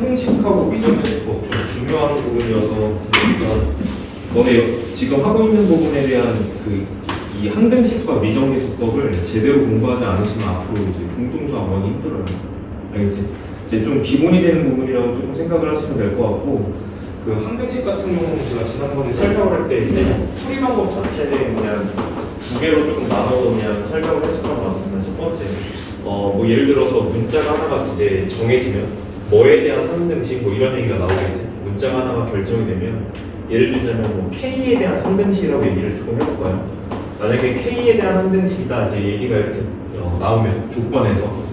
항등식하고 미정계수법 좀 중요한 부분이어서 너네 지금 하고 있는 부분에 대한 이 항등식과 미정계수법을 제대로 공부하지 않으시면 앞으로 이제 공동수학 원이 힘들어요. 알겠지? 이제 좀 기본이 되는 부분이라고 조금 생각을 하시면 될 것 같고, 그 항등식 같은 경우는 제가 지난번에 설명을 할 때 이제 풀이 방법 자체를 그냥 두 개로 조금 나눠서 그냥 설명을 했었던 것 같습니다. 첫 번째, 뭐 예를 들어서 문자가 하나가 이제 정해지면 뭐에 대한 항등식 뭐 이런 얘기가 나오겠지. 문자가 하나가 결정이 되면 예를 들자면 뭐 K에 대한 항등식이라고 얘기를 조금 해볼까요? 만약에 K에 대한 항등식이다 이제 얘기가 이렇게 나오면 조건에서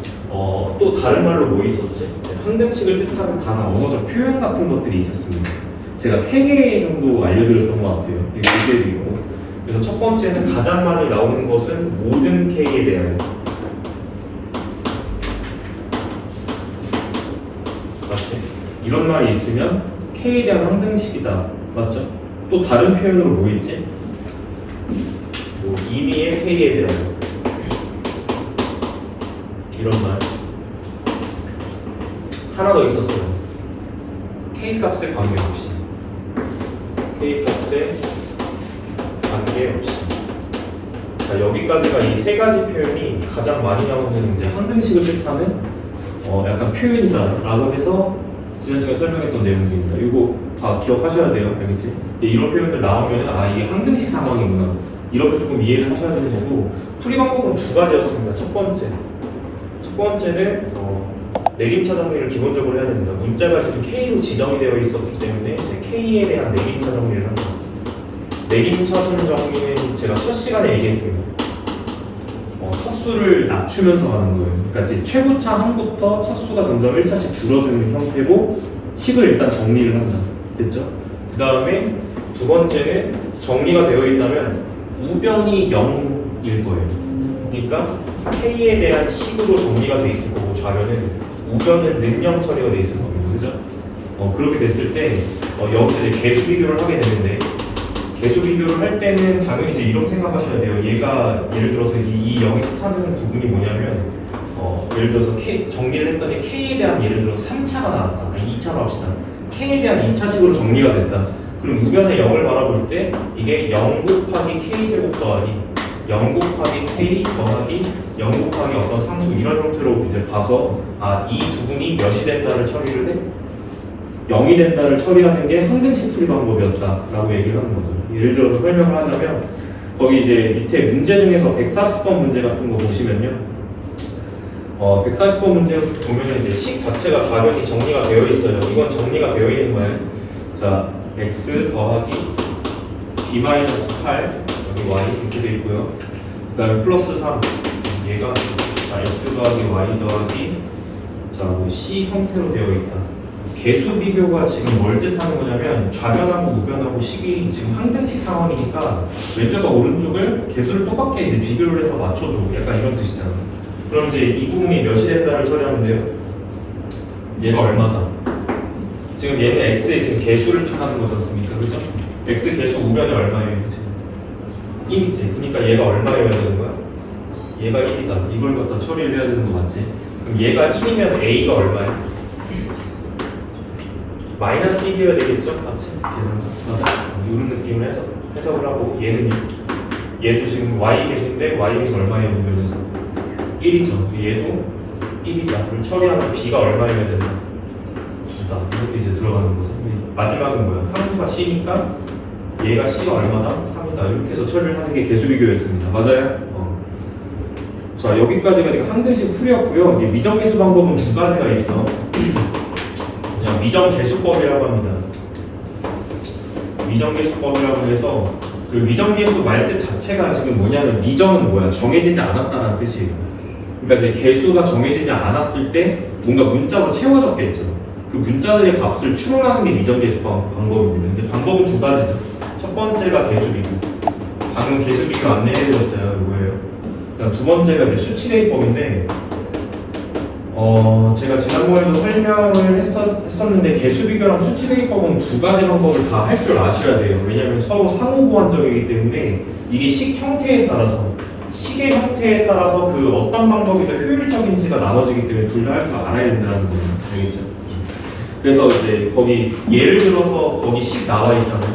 또 다른 말로 뭐 있었지? 항등식을 뜻하는 단어, 언어적 표현 같은 것들이 있었습니다. 제가 3개 정도 알려드렸던 것 같아요. 이 교재도 있고. 그래서 첫 번째는 가장 많이 나오는 것은 모든 K에 대한, 맞지? 이런 말이 있으면 K에 대한 항등식이다. 맞죠? 또 다른 표현으로 뭐 있지? 뭐 임의의 K에 대한 이런 말 하나 더 있었어요. K 값에 관계없이, K 값에 관계없이. 자, 여기까지가 이 세 가지 표현이 가장 많이 나오는 이제 항등식을 뜻하는 약간 표현이다라고 해서 지난 시간에 설명했던 내용들입니다. 이거 다 기억하셔야 돼요. 알겠지? 이런 표현들 나오면 이게 항등식 상황이구나, 이렇게 조금 이해를 하셔야 되는 거고, 풀이 방법은 두 가지였습니다. 첫 번째는 내림차 정리를 기본적으로 해야 됩니다. 문자가 지금 K로 지정이 되어 있었기 때문에 이제 K에 대한 내림차 정리를 합니다. 내림차순 정리는 제가 첫 시간에 얘기했습니다. 차수를 낮추면서 하는 거예요. 그러니까 이제 최고차 항부터 차수가 점점 1차씩 줄어드는 형태고 식을 일단 정리를 한다. 됐죠? 그 다음에 두 번째는 정리가 되어 있다면 우변이 0일 거예요. 그러니까 K에 대한 식으로 정리가 돼 있을 거고 좌변은 우변은 능령 처리가 돼 있을 겁니다. 그죠? 그렇게 됐을 때 여기서 이제 개수 비교를 하게 되는데, 개수 비교를 할 때는 당연히 이제 이렇게 생각하셔야 돼요. 얘가 예를 들어서 이 0이 뜻하는 부분이 뭐냐면 예를 들어서 정리를 했더니 K에 대한 예를 들어서 3차가 나왔다. 아니 2차로 합시다. K에 대한 2차식으로 정리가 됐다. 그럼 우변의 0을 바라볼 때 이게 0 곱하기 K제곱 더하기 0 곱하기 K 더하기 0 곱하기 어떤 상수 이런 형태로 이제 봐서 이 부분이 몇이 된다를 처리를 해? 0이 된다를 처리하는 게 항등식 풀이 방법이었다라고 얘기를 하는 거죠. 예를 들어서 설명을 하자면 거기 이제 밑에 문제 중에서 140번 문제 같은 거 보시면요, 140번 문제 보면은 이제 식 자체가 좌변이 정리가 되어 있어요. 이건 정리가 되어 있는 거예요. 자, x 더하기 b-8 여기 y 이렇게 되어 있고요. 그 다음에 플러스 3 얘가 x 더하기 y 더하기 뭐 c 형태로 되어 있다. 개수 비교가 지금 뭘 뜻하는 거냐면 좌변하고 우변하고 식이 지금 항등식 상황이니까 왼쪽과 오른쪽을 개수를 똑같게 이제 비교를 해서 맞춰줘. 약간 이런 뜻이잖아. 그럼 이제 이 부분이 몇이 된다를 처리하면 돼요? 얘가 얼마다? 지금 얘는 x의 지금 개수를 뜻하는 거지 않습니까? 그죠? x 개수 우변이 얼마예요? 지금 1이지. 그러니까 얘가 얼마여야 되는 거야? 얘가 1이다. 이걸 갖다 처리를 해야 되는 거 맞지? 그럼 얘가 1이면 a가 얼마야? 마이너스 1이어야 되겠죠? 맞지? 계산상. 맞아. 이런 느낌을 해석을 하고 얘도 지금 y 개수인데 y 개수 얼마예요? 보면서 1이죠. 얘도 1이다. 그럼 처리하면 b가 얼마여야 된다? 9다. 이렇게 이제 들어가는 거죠. 마지막은 뭐야? 상수가 c니까 얘가 c가 얼마다? 3이다. 이렇게 해서 처리를 하는 게 개수 비교였습니다. 맞아요? 자, 여기까지가 지금 항등식 풀이었고요. 미정계수 방법은 두 가지가 있어. 그냥 미정계수법이라고 합니다. 미정계수법이라고 해서 그 미정계수 말 뜻 자체가 지금 뭐냐면 미정은 뭐야? 정해지지 않았다는 뜻이에요. 그러니까 이제 계수가 정해지지 않았을 때 뭔가 문자로 채워졌겠죠. 그 문자들의 값을 추론하는 게 미정계수 방법입니다. 근데 방법은 두 가지죠. 첫 번째가 개수비교. 방금 개수비교 안내해드렸어요. 이거예요. 그러니까 두 번째가 이제 수치대입법인데 제가 지난번에도 설명을 했었는데 개수비교랑 수치대입법은 두 가지 방법을 다 할 줄 아셔야 돼요. 왜냐하면 서로 상호보완적이기 때문에 이게 식 형태에 따라서 식의 형태에 따라서 그 어떤 방법이 더 효율적인지가 나눠지기 때문에 둘 다 할 줄 알아야 된다는 거예요. 알겠죠? 그래서 이제 거기 예를 들어서 거기 식 나와 있잖아요.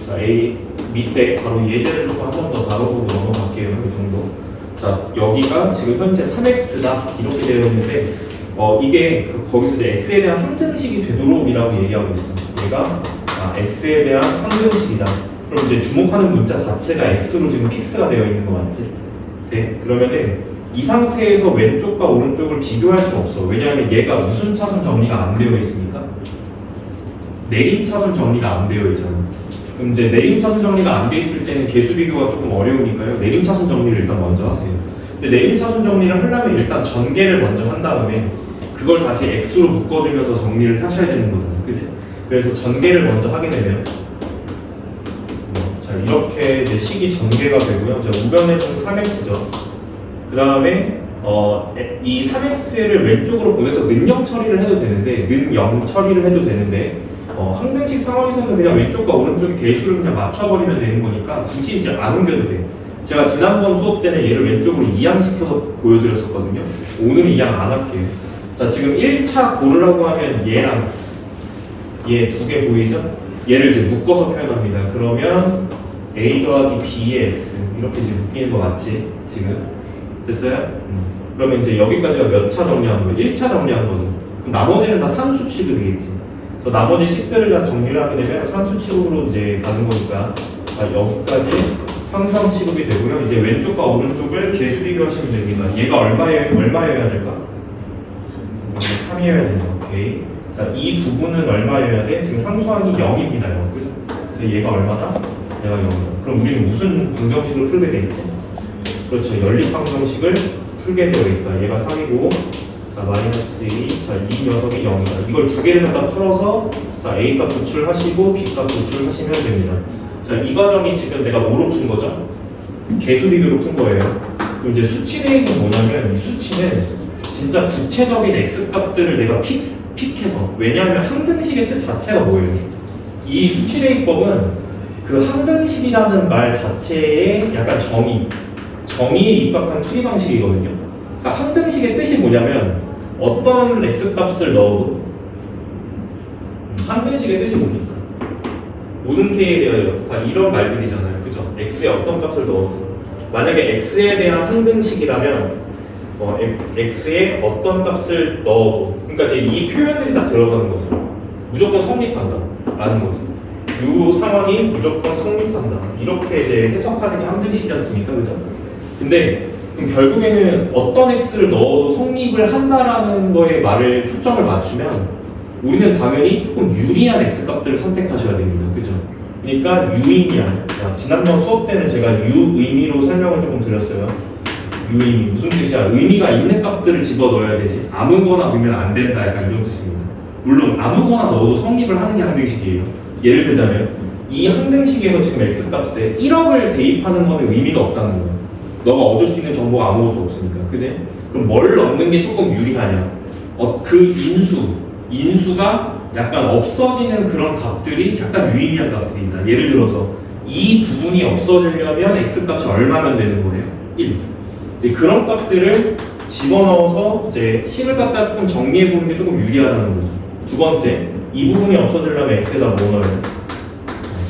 자, A 밑에 바로 예제를 조금 한 번 더 다뤄보고 넘어갈게요. 이 정도. 자, 여기가 지금 현재 3x다 이렇게 되어 있는데 이게 거기서 이제 x에 대한 항등식이 되도록이라고 얘기하고 있어. 얘가 x에 대한 항등식이다. 그럼 이제 주목하는 문자 자체가 x로 지금 픽스가 되어 있는 거 맞지? 네. 그러면은 이 상태에서 왼쪽과 오른쪽을 비교할 수 없어. 왜냐하면 얘가 무슨 차순 정리가 안 되어 있으니까 내림 차순 정리가 안 되어 있잖아. 그럼 이제 내림 차순 정리가 안 돼 있을 때는 개수 비교가 조금 어려우니까요. 내림 차순 정리를 일단 먼저 하세요. 근데 내림 차순 정리를 하려면 일단 전개를 먼저 한 다음에 그걸 다시 x로 묶어주면서 정리를 하셔야 되는 거잖아. 그지? 그래서 전개를 먼저 하게 되면 자, 이렇게 이제 식이 전개가 되고요. 이제 우변에서는 3x죠. 그 다음에 이 3x를 왼쪽으로 보내서 는0 처리를 해도 되는데 는0 처리를 해도 되는데 항등식 상황에서는 그냥 왼쪽과 오른쪽의 개수를 그냥 맞춰버리면 되는 거니까 굳이 이제 안 옮겨도 돼. 제가 지난번 수업 때는 얘를 왼쪽으로 이항시켜서 보여드렸었거든요. 오늘은 이항 안 할게요. 자, 지금 1차 고르라고 하면 얘랑 얘 두 개 보이죠? 얘를 이제 묶어서 표현합니다. 그러면 a 더하기 b의 x 이렇게 지금 묶이는 거 맞지? 지금 됐어요? 그러면 이제 여기까지가 몇 차 정리한 거예요? 1차 정리한 거죠. 그럼 나머지는 다 산수 취급이겠지. 그래서 나머지 식들을 다 정리를 하게 되면 산수 취급으로 이제 가는 거니까 자, 여기까지 상상 취급이 되고요. 이제 왼쪽과 오른쪽을 개수 비교하시면 됩니다. 얘가 얼마여야 될까? 3이어야 된다. 오케이. 자, 이 부분은 얼마여야 돼? 지금 상수항이 0입니다. 0. 그죠? 그래서 얘가 얼마다? 얘가 0이다. 그럼 우리는 무슨 방정식으로 풀게 돼 있지? 그렇죠. 연립방정식을 풀게 되어 있다. 얘가 3이고, 자, 마이너스 2, 자, 이 녀석이 0이다. 이걸 두 개를 갖다 풀어서, 자, A 값 도출하시고, B 값 도출하시면 됩니다. 자, 이 과정이 지금 내가 뭐로 푼 거죠? 개수 비교로 푼 거예요. 그럼 이제 수치 대입은 뭐냐면, 이 수치는 진짜 구체적인 X 값들을 내가 픽해서, 왜냐하면 항등식의 뜻 자체가 뭐예요? 이 수치 대입법은 그 항등식이라는 말 자체의 약간 정의에 입각한 풀이 방식이거든요. 그러니까 항등식의 뜻이 뭐냐면 어떤 x 값을 넣어도 항등식의 뜻이 뭡니까? 모든 k에 대하여 다 이런 말들이잖아요. 그죠? x에 어떤 값을 넣어도 만약에 x에 대한 항등식이라면 x에 어떤 값을 넣어도 그러니까 이제 이 표현들이 다 들어가는 거죠. 무조건 성립한다 라는 거죠. 이 상황이 무조건 성립한다 이렇게 이제 해석하는 게 항등식이지 않습니까? 그죠? 근데 그럼 결국에는 어떤 x를 넣어도 성립을 한다라는 거에 말을 초점을 맞추면 우리는 당연히 조금 유리한 x 값들을 선택하셔야 됩니다. 그죠? 그러니까 유의미한. 자, 지난번 수업 때는 제가 유의미로 설명을 조금 드렸어요. 유의미 무슨 뜻이야? 의미가 있는 값들을 집어 넣어야 되지. 아무거나 넣으면 안 된다. 약간 이런 뜻입니다. 물론 아무거나 넣어도 성립을 하는 게 항등식이에요. 예를 들자면 이 항등식에서 지금 x 값에 1억을 대입하는 거는 의미가 없다는 거예요. 너가 얻을 수 있는 정보가 아무것도 없으니까, 그지? 그럼 뭘 넣는 게 조금 유리하냐? 그 인수가 약간 없어지는 그런 값들이 약간 유의미한 값들이다. 예를 들어서 이 부분이 없어지려면 x 값이 얼마면 되는 거예요? 1. 이제 그런 값들을 집어넣어서 이제 식을 갖다 조금 정리해 보는 게 조금 유리하다는 거죠. 두 번째, 이 부분이 없어지려면 x에다 뭐 넣어요?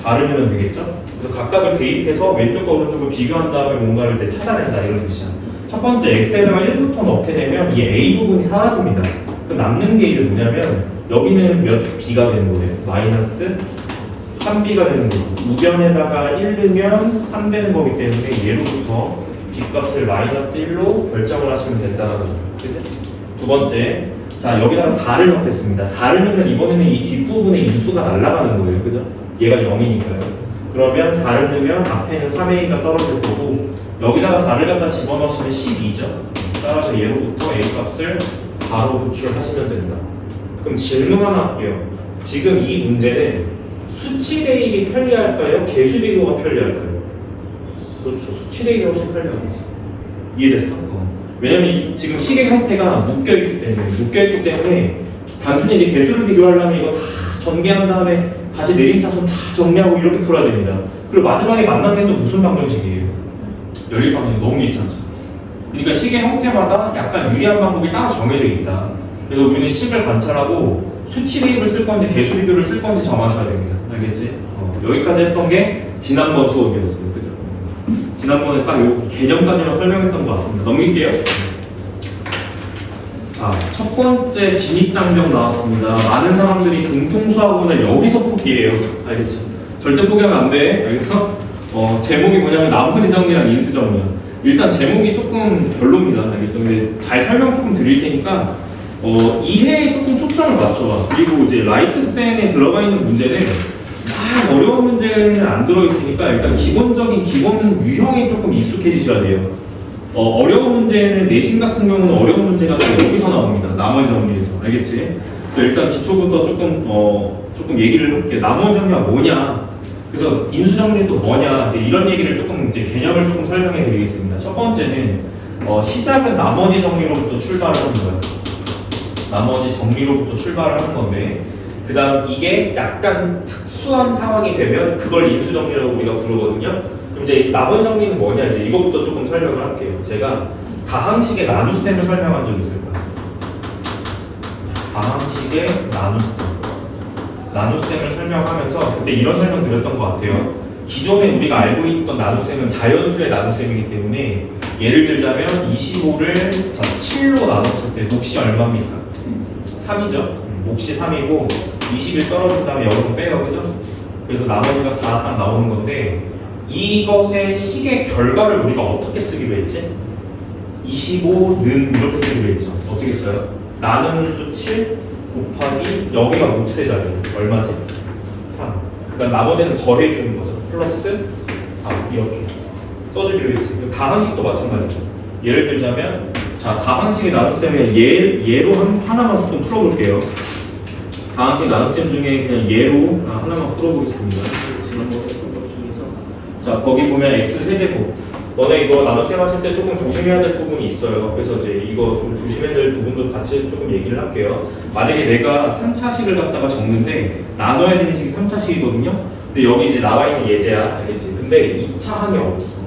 4를 넣으면 되겠죠? 그래서 각각을 대입해서 왼쪽과 오른쪽을 비교한 다음에 뭔가를 이제 찾아낸다 이런 뜻이야. 첫 번째 x에다가 1부터 넣게 되면 이 a 부분이 사라집니다. 그럼 남는 게 이제 뭐냐면 여기는 몇 b가 되는 거예요? 마이너스 3b가 되는 거고 우변에다가 1 넣으면 3 되는 거기 때문에 얘로부터 b 값을 마이너스 1로 결정을 하시면 된다는 거예요. 그치? 두 번째, 자 여기다가 4를 넣겠습니다. 4를 넣으면 이번에는 이 뒷부분의 인수가 날아가는 거예요. 그죠? 얘가 0이니까요. 그러면 4를 넣으면 앞에는 3a가 떨어질 거고 여기다가 4를 갖다 집어넣으시면 12죠. 따라서 얘로부터 a 값을 4로 도출하시면 된다. 그럼 질문 하나 할게요. 지금 이 문제는 수치 대입이 편리할까요? 개수 비교가 편리할까요? 그렇죠. 수치 대입이 훨씬 편리합니다. 이해됐어? 왜냐면 지금 식의 형태가 묶여있기 때문에 단순히 이제 개수를 비교하려면 이거 다 전개한 다음에 다시 내림차순 다 정리하고 이렇게 풀어야 됩니다. 그리고 마지막에 만나는 게 또 무슨 방정식이에요? 연립방정식. 너무 귀찮죠. 그러니까 식의 형태마다 약간 유리한 방법이 따로 정해져 있다. 그래서 우리는 식을 관찰하고 수치 대입을 쓸 건지 개수 비교를 쓸 건지 정하셔야 됩니다. 알겠지? 여기까지 했던 게 지난번 수업이었어요. 그죠? 지난번에 딱 요 개념까지만 설명했던 것 같습니다. 넘길게요. 자, 첫 번째 진입장벽 나왔습니다. 많은 사람들이 공통수학원을 여기서 포기해요. 알겠죠? 절대 포기하면 안 돼. 알겠어? 제목이 뭐냐면 나머지 정리랑 인수 정리야. 일단 제목이 조금 별로입니다. 알겠죠? 근데 잘 설명 조금 드릴 테니까 이해에 조금 초점을 맞춰봐. 그리고 이제 라이트쌤에 들어가 있는 문제는 막 어려운 문제는 안 들어있으니까 일단 기본적인 기본 유형에 조금 익숙해지셔야 돼요. 어려운 문제는 내신 같은 경우는 어려운 문제가 여기서 나옵니다. 나머지 정리에서. 알겠지? 그래서 일단 기초부터 조금 얘기를 해볼게. 나머지 정리가 뭐냐? 그래서 인수 정리는 또 뭐냐? 이제 이런 얘기를 조금 이제 개념을 조금 설명해 드리겠습니다. 첫 번째는 시작은 나머지 정리로부터 출발을 하는 거예요. 나머지 정리로부터 출발을 하는 건데, 그 다음 이게 약간 특수한 상황이 되면 그걸 인수 정리라고 우리가 부르거든요. 그럼 이제 나머지 정리는 뭐냐? 이제 이것부터 조금 설명을 할게요. 제가 다항식의 나눗셈을 설명한 적 있을 거예요. 다항식의 나눗셈을 설명하면서 그때 이런 설명 드렸던 것 같아요. 기존에 우리가 알고 있던 나눗셈은 자연수의 나눗셈이기 때문에 예를 들자면 25를 7로 나눴을 때 몫이 얼마입니까? 3이죠. 몫이 3이고 20일 떨어진 다음에 여기서 빼요. 그죠? 그래서 나머지가 4가 딱 나오는 건데 이것의 식의 결과를 우리가 어떻게 쓰기로 했지? 25는 이렇게 쓰기로 했죠. 어떻게 써요? 나누는 수 7 곱하기 여기가 몫의 자리 얼마지? 3. 그다음 나머지는 더해주는 거죠. 플러스 3 이렇게 써주기로 했지. 다항식도 마찬가지죠. 예를 들자면 자 다항식의 나눗셈을 예로 하나만 좀 풀어볼게요. 다항식 나눗셈 중에 그냥 예로 하나만 풀어보겠습니다. 지난번에 했던 것 중에서 자 거기 보면 x 세제곱 너네 이거 나눗셈 하실 때 조금 조심해야 될 부분이 있어요. 그래서 이제 이거 좀 조심해야 될 부분도 같이 조금 얘기를 할게요. 만약에 내가 3차식을 갖다가 적는데 나눠야 되는 식이 3차식이거든요. 근데 여기 이제 나와 있는 예제야, 알겠지? 근데 2차 항이 없어.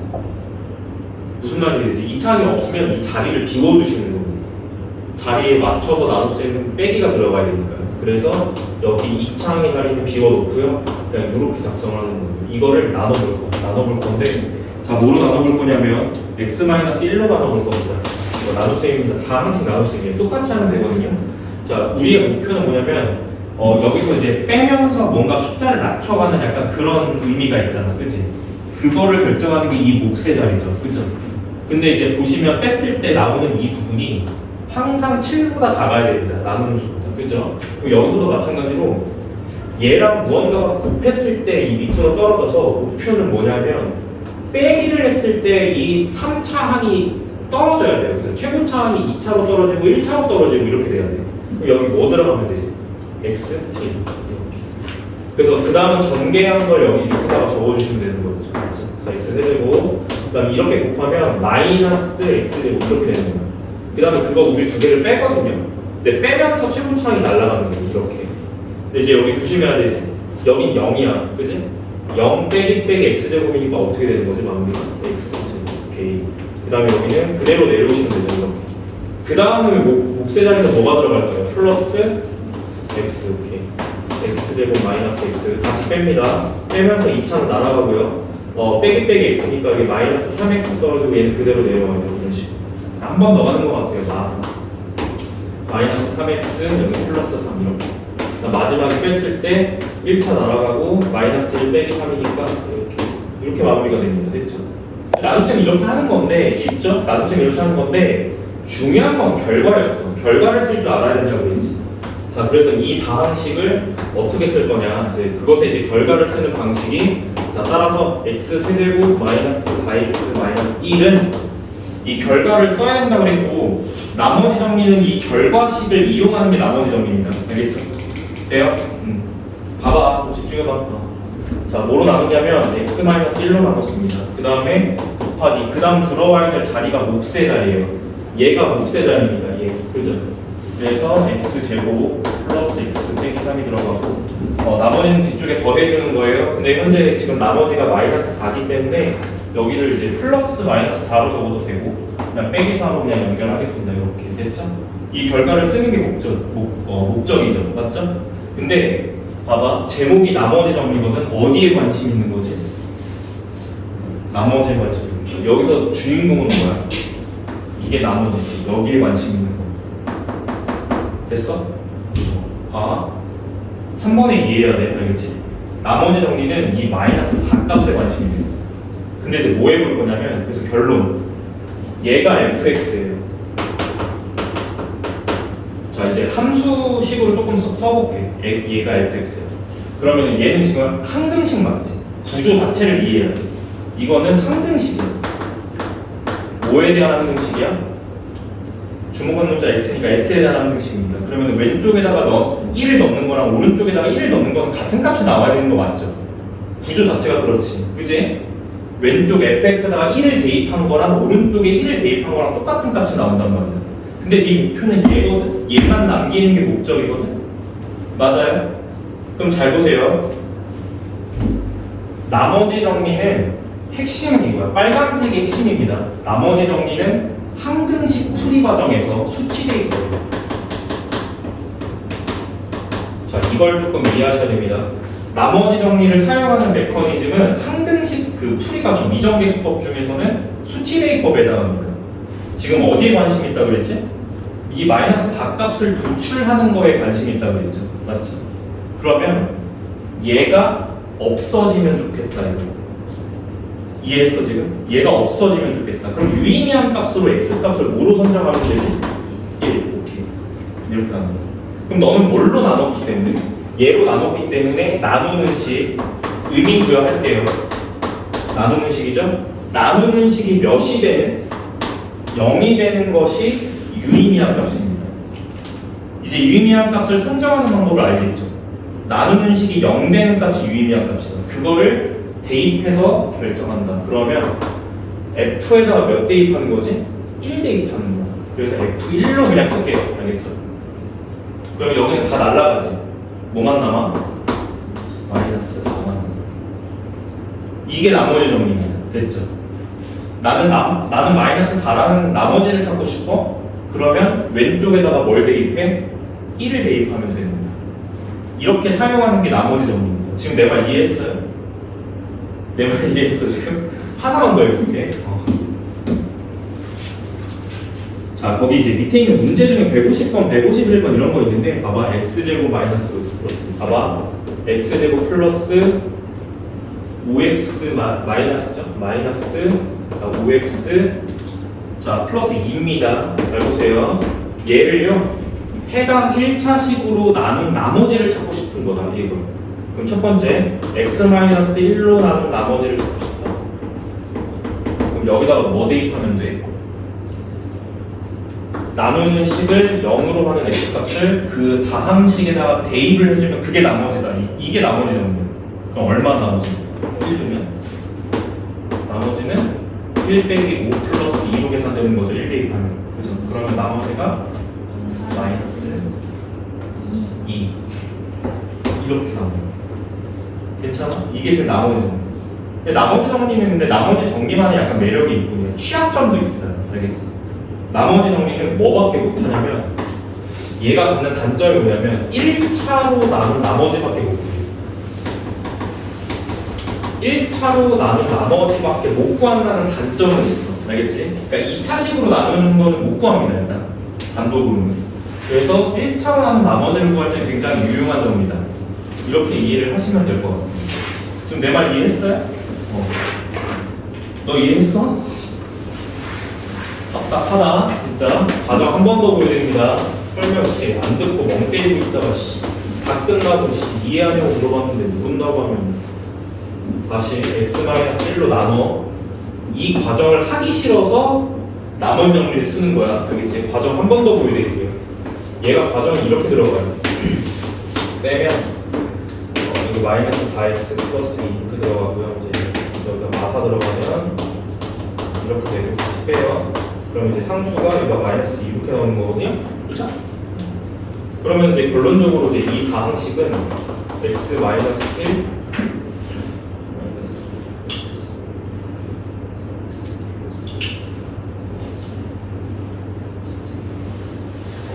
무슨 말인지 2차 항이 없으면 이 자리를 비워주시는 겁니다. 자리에 맞춰서 나눗셈은 빼기가 들어가야 되니까요. 그래서 여기 2차 항의 자리는 비워놓고요. 그냥 이렇게 작성하는 거예요. 이거를 나눠볼 건데 자, 뭐로 나눠볼 거냐면 x-1로 나눠볼 겁니다. 이거 나눗셈입니다. 다항식 나눗셈이에요. 똑같이 하면 되거든요. 자, 우리의 목표는 뭐냐면 여기서 이제 빼면서 뭔가 숫자를 낮춰가는 약간 그런 의미가 있잖아, 그치? 그거를 결정하는 게 이 몫의 자리죠, 그죠? 근데 이제 보시면 뺐을 때 나오는 이 부분이 항상 7보다 작아야 됩니다. 나누는 수보다, 그죠? 그럼 여기서도 마찬가지로 얘랑 무언가가 곱했을 때 이 밑으로 떨어져서 목표는 뭐냐면 빼기를 했을 때 이 3차 항이 떨어져야 돼요. 그래서 최고차 항이 2차로 떨어지고 1차로 떨어지고 이렇게 돼야 돼요. 그럼 여기 뭐 들어가면 되지? x, 7 이렇게. 그래서 그 다음은 전개한 걸 여기 밑에다가 적어주시면 되는 거죠. 그래서 x 세제곱 그 다음에 이렇게 곱하면 마이너스 x 제곱 이렇게 되는 거예요. 그 다음에 그거 우리 두 개를 빼거든요. 근데 빼면서 최고차 항이 날아가는 거예요. 이렇게. 근데 이제 여기 조심해야 되지. 여긴 0이야. 그지? 0 빼기 x제곱이니까 어떻게 되는 거지? 마무리가 x제곱. 오케이. 그 다음에 여기는 그대로 내려오시면 되죠. 그 다음에 몫의 자리는 뭐가 들어갈까요? 플러스 x. 오케이. x제곱 마이너스 x. 다시 뺍니다. 빼면서 2차는 날아가고요. 빼기 x니까 여기 마이너스 3x 떨어지고 얘는 그대로 내려와요. 이런 식으로. 한 번 더 가는 것 같아요. 마이너스 3x 여기 플러스 3 이렇게. 마지막에 뺐을 때 1차 날아가고 마이너스 1 빼기 3이니까 이렇게 마무리가 됩니다. 됐죠? 나눗셈 이렇게 하는 건데 쉽죠? 나눗셈 이렇게 하는 건데 중요한 건 결과였어. 결과를 쓸 줄 알아야 된다고 그랬지. 자, 그래서 이 다항식을 어떻게 쓸 거냐? 이제 그것의 이제 결과를 쓰는 방식이 자, 따라서 x 세제곱 마이너스 4x 마이너스 1은 이 결과를 써야 한다고 그랬고 나머지 정리는 이 결과식을 이용하는 게 나머지 정리입니다. 알겠죠? 돼요? 봐봐. 집중해봐. 자, 뭐로 나누냐면 x-1로 나눴습니다. 그 다음에 곱하기 그 다음 들어와야 될 자리가 몫의 자리예요. 얘가 몫의 자리입니다. 얘. 그죠? 그래서 x제곱 플러스 x 빼기 3이 들어가고 나머지는 뒤쪽에 더해주는 거예요. 근데 현재 지금 나머지가 마이너스 4기 때문에 여기를 이제 플러스 마이너스 4로 적어도 되고 그냥 빼기 4로 그냥 연결하겠습니다. 이렇게 됐죠? 이 결과를 쓰는 게 목적이죠. 맞죠? 근데 봐봐. 제목이 나머지 정리거든. 어디에 관심 있는 거지? 나머지에 관심 있는 거. 여기서 주인공은 뭐야? 이게 나머지지. 여기에 관심 있는 거. 됐어? 봐. 한 번에 이해해야 돼. 알겠지? 나머지 정리는 이 마이너스 4값에 관심이 돼. 근데 이제 뭐 해볼 거냐면, 그래서 결론. 얘가 fx예요. 자, 이제 함수식으로 조금 써볼게. 얘가 fx예요. 그러면 얘는 지금 항등식 맞지? 구조 자체를 이해해야 돼. 이거는 항등식이야. 뭐에 대한 항등식이야? 주목한 문자 x니까 x에 대한 항등식입니다. 그러면 왼쪽에다가 1을 넣는 거랑 오른쪽에다가 1을 넣는 거는 같은 값이 나와야 되는 거 맞죠? 구조 자체가 그렇지. 그지? 왼쪽 fx에다가 1을 대입한 거랑 오른쪽에 1을 대입한 거랑 똑같은 값이 나온단 말이야. 근데 네 목표는 얘거든? 얘만 남기는 게 목적이거든? 맞아요? 그럼 잘 보세요. 나머지 정리는 핵심은 이거야. 빨간색이 핵심입니다. 나머지 정리는 항등식 풀이 과정에서 수치되어 있거든요. 자, 이걸 조금 이해하셔야 됩니다. 나머지 정리를 사용하는 메커니즘은 항등식 그 풀이 과정 미정계 수법 중에서는 수치대입법에 해당합니다. 지금 어디에 관심이 있다고 그랬지? 이 마이너스 4값을 도출하는 거에 관심이 있다고 그랬죠. 맞죠? 그러면 얘가 없어지면 좋겠다 이거. 이해했어 지금? 얘가 없어지면 좋겠다. 그럼 유의미한 값으로 x값을 뭐로 선정하면 되지? 1. 오케이. 이렇게 하는 거야. 그럼 너는 뭘로 나눴기 때문에? 얘로 나눴기 때문에 나누는 식 의미 부여할게요. 나누는 식이죠? 나누는 식이 몇이 되는? 0이 되는 것이 유의미한 값입니다. 이제 유의미한 값을 선정하는 방법을 알겠죠? 나누는 식이 0 되는 값이 유의미한 값이다. 그거를 대입해서 결정한다. 그러면 f에다가 몇 대입하는 거지? 1 대입하는 거야. 그래서 f1로 그냥 쓸게요. 알겠죠? 그럼 여기는 다 날라가지. 뭐만 남아? 마이너스 4만 남아. 이게 나머지 정리입니다. 됐죠? 나는 마이너스 4라는 나머지를 찾고 싶어? 그러면 왼쪽에다가 뭘 대입해? 1을 대입하면 됩니다. 이렇게 사용하는 게 나머지 정리입니다. 지금 내 말 이해했어요? 내 말 이해했어 지금? 하나만 더 해볼게. 자, 거기 이제 밑에 있는 문제 중에 150번, 151번 이런 거 있는데 봐봐. x제곱 마이너스 플러스 봐봐. x제곱 플러스 5x 마이너스죠? 마이너스 자, 5x 자, 플러스 2입니다. 잘 보세요. 얘를요 해당 1차식으로 나눈 나머지를 찾고 싶은 거다. 이거. 그럼 첫 번째 x-1로 나눈 나머지를 찾고 싶다. 그럼 여기다가 뭐 대입하면 돼? 나누는 식을 0으로 하는 x값을 그 다항식에다가 대입을 해주면 그게 나머지다. 이게 나머지 정도. 그럼 얼마 나머지? 1 두면 나머지는 1 빼기 5 플러스 2로 계산되는 거죠. 1 대입하면. 그죠? 그러면 나머지가 마이너스 2 이렇게 나와요. 괜찮아? 이게 지금 나머지 정리. 근데 나머지 정리는 근데 나머지 정리만의 약간 매력이 있고 취약점도 있어요. 알겠지? 나머지 정리는 뭐밖에 못하냐면 얘가 갖는 단점이 뭐냐면 1차로 나눈 나머지밖에 못해요. 1차로 나눈 나머지밖에 못 구한다는 단점은 있어. 알겠지? 그러니까 2차식으로 나누는 거는 못 구합니다. 일단 단독으로는. 그래서 1차로 나눈 나머지를 구할 때 굉장히 유용한 점입니다. 이렇게 이해를 하시면 될 것 같습니다. 지금 내 말 이해했어요? 너 이해했어? 답답하다 진짜. 과정 한 번 더 보여드립니다. 설명 씨 안 듣고 멍 때리고 있다가 다 끝나고 이해하냐고 물어봤는데 모른다고 하면 다시 x-1로 나눠. 이 과정을 하기 싫어서 나머지 정리를 쓰는 거야. 알겠지? 과정 한 번 더 보여드릴게요. 얘가 과정이 이렇게 들어가요. 빼면 여기 마이너스 4x 플러스 2 이렇게 들어가고요. 이제 여기가 마사 들어가면 이렇게 되고 다시 빼요. 그럼 이제 상수가 여기가 마이너스 2 이렇게 나오는 거거든요. 그렇죠? 그러면 이제 결론적으로 이제 이 다항식은 x 마이너스 1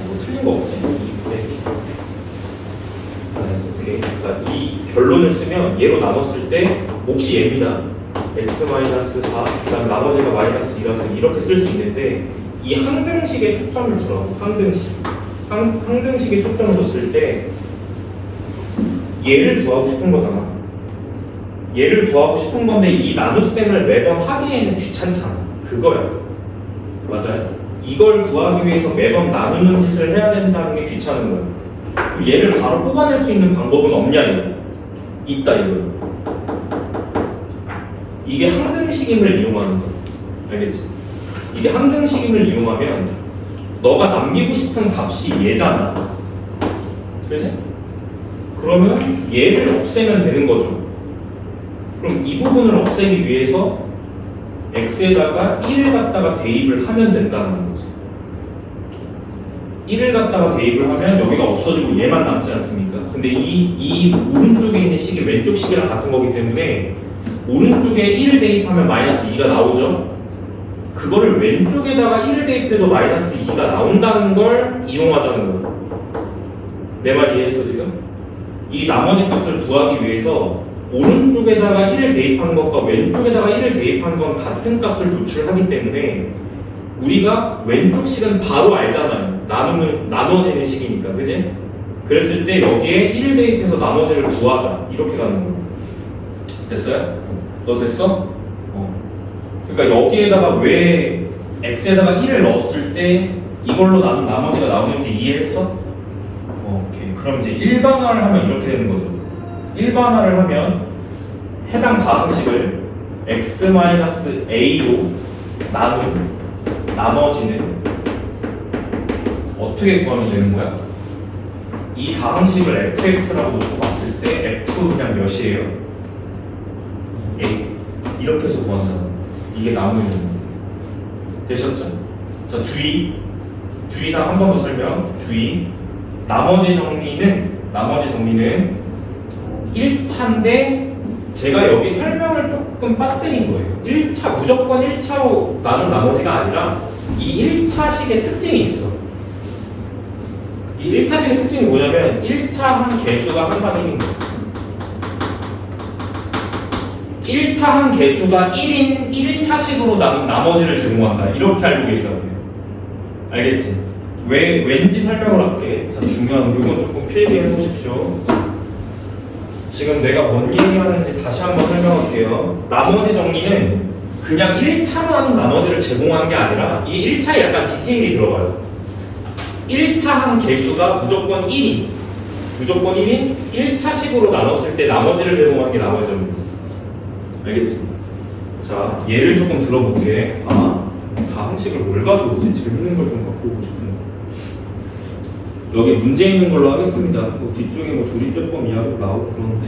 뭐야 오케이. 자, 이 결론을 쓰면 얘로 나눴을 때 몫이 얘입니다. x-4, 그다음 나머지가 마이너스 2라서 이렇게 쓸 수 있는데 이 항등식에 초점을 두라고. 항등식에 초점을 뒀을 때 얘를 구하고 싶은 거잖아. 얘를 구하고 싶은 건데 이 나눗셈을 매번 하기에는 귀찮잖아. 그거야. 맞아요. 이걸 구하기 위해서 매번 나누는 짓을 해야 된다는 게 귀찮은 거야. 얘를 바로 뽑아낼 수 있는 방법은 없냐 이거. 있다 이거. 이게 항등식임을 이용하는 거야. 알겠지? 이게 항등식임을 이용하면 너가 남기고 싶은 값이 얘잖아. 그치? 그러면 얘를 없애면 되는 거죠. 그럼 이 부분을 없애기 위해서 x에다가 1을 갖다가 대입을 하면 된다는 거지. 1을 갖다가 대입을 하면 여기가 없어지고 얘만 남지 않습니까? 근데 이 오른쪽에 있는 식이 왼쪽 식이랑 같은 거기 때문에 오른쪽에 1을 대입하면 마이너스 2가 나오죠? 그거를 왼쪽에다가 1을 대입해도 마이너스 2가 나온다는 걸 이용하자는 거야. 내 말 이해했어 지금? 이 나머지 값을 구하기 위해서 오른쪽에다가 1을 대입한 것과 왼쪽에다가 1을 대입한 건 같은 값을 도출하기 때문에 우리가 왼쪽 식은 바로 알잖아요. 나눠지는 식이니까, 그지? 그랬을 때 여기에 1을 대입해서 나머지를 구하자. 이렇게 가는 거예요. 됐어요? 너 됐어? 그러니까 여기에다가 왜 x에다가 1을 넣었을 때 이걸로 나머지가 나오는지 이해했어? 오케이. 그럼 이제 일반화를 하면 이렇게 되는 거죠. 일반화를 하면 해당 다항식을 x-a로 나눈 나머지는 어떻게 구하면 되는 거야? 이 다항식을 fx라고 놓고 봤을 때 f 그냥 몇이에요? a. 이렇게 해서 구한다. 이게 나오는 거. 되셨죠? 자, 주의사항 한 번 더 설명. 주의. 나머지 정리는 1차인데 제가 여기 설명을 조금 빠뜨린 거예요. 1차, 무조건 1차로 나눈 나머지가 아니라 이 1차식의 특징이 있어. 이 1차식의 특징이 뭐냐면 1차 한 개수가 항상 1인 거예요. 1차 한 개수가 1인 1차식으로 나눈 나머지를 제공한다. 이렇게 알고 계셔야 돼요. 알겠지? 왠지 설명을 할게. 자, 중요한 거 이건 조금 필기해 보십시오. 지금 내가 뭔 얘기하는지 다시 한번 설명할게요. 나머지 정리는 그냥 1차로 하는 나머지를 제공하는 게 아니라 이 1차에 약간 디테일이 들어가요. 1차 한 개수가 무조건 1인 1차식으로 나눴을 때 나머지를 제공하는 게 나머지 정리. 알겠지? 자, 예를 조금 들어볼게. 다항식을 뭘 가져오지? 재밌는 걸 좀 갖고 오고 싶은데. 여기 문제 있는 걸로 하겠습니다. 뒤쪽에 조리제법 이야기도 나오고 그러는데.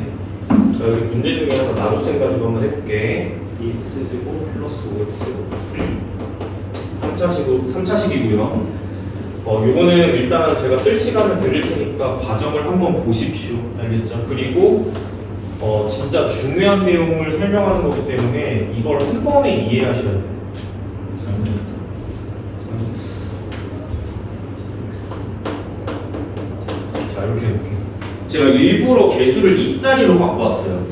자, 여기 문제 중에서 나눗셈 가지고 한번 해볼게. 2x제곱 플러스 5x 3차식이고요. 요거는 일단 제가 쓸 시간을 드릴 테니까 과정을 한번 보십시오. 알겠죠? 그리고 진짜 중요한 내용을 설명하는 거기 때문에 이걸 한 번에 이해하셔야 돼요. 자, 이렇게 해볼게요. 제가 일부러 개수를 2자리로 갖고 왔어요.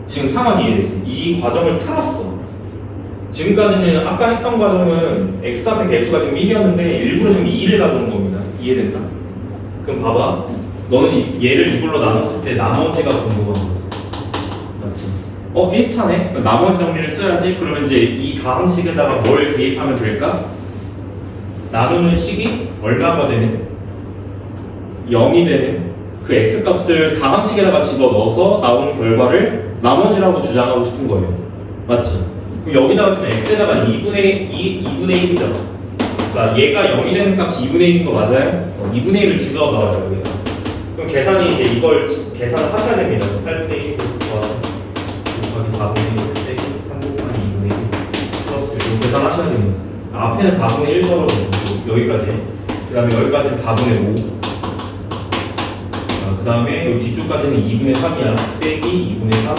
지금 상황 이해되지? 이 과정을 틀었어. 지금까지는 아까 했던 과정은 x 앞의 개수가 지금 1이었는데 일부러 지금 2를 가져온 겁니다. 이해된다? 그럼 봐봐. 너는 얘를 이걸로 나눴을 때 나머지가 분모가 맞지? 1차네? 나머지 정리를 써야지. 그러면 이제 이 다항식에다가 뭘 대입하면 될까? 나누는 식이 얼마가 되는? 0이 되는 그 x값을 다항식에다가 집어넣어서 나오는 결과를 나머지라고 주장하고 싶은 거예요. 맞지? 그럼 여기다가 지금 x에다가 2분의 1이죠. 자, 얘가 0이 되는 값이 2분의 1인 거 맞아요? 2분의 1을 집어넣어요, 여기다. 그럼 계산이 이제 이걸 계산을 하셔야 됩니다. 8분의 1 곱하기 4분의 1 빼기 3 곱하기 2분의 1 플러스 이거 계산하셔야 됩니다. 앞에는 4분의 1 떨어지고 여기까지. 그 다음에 여기까지는 4분의 5. 그 다음에 여기 뒤쪽까지는 2분의 3이야. 빼기 2분의 3.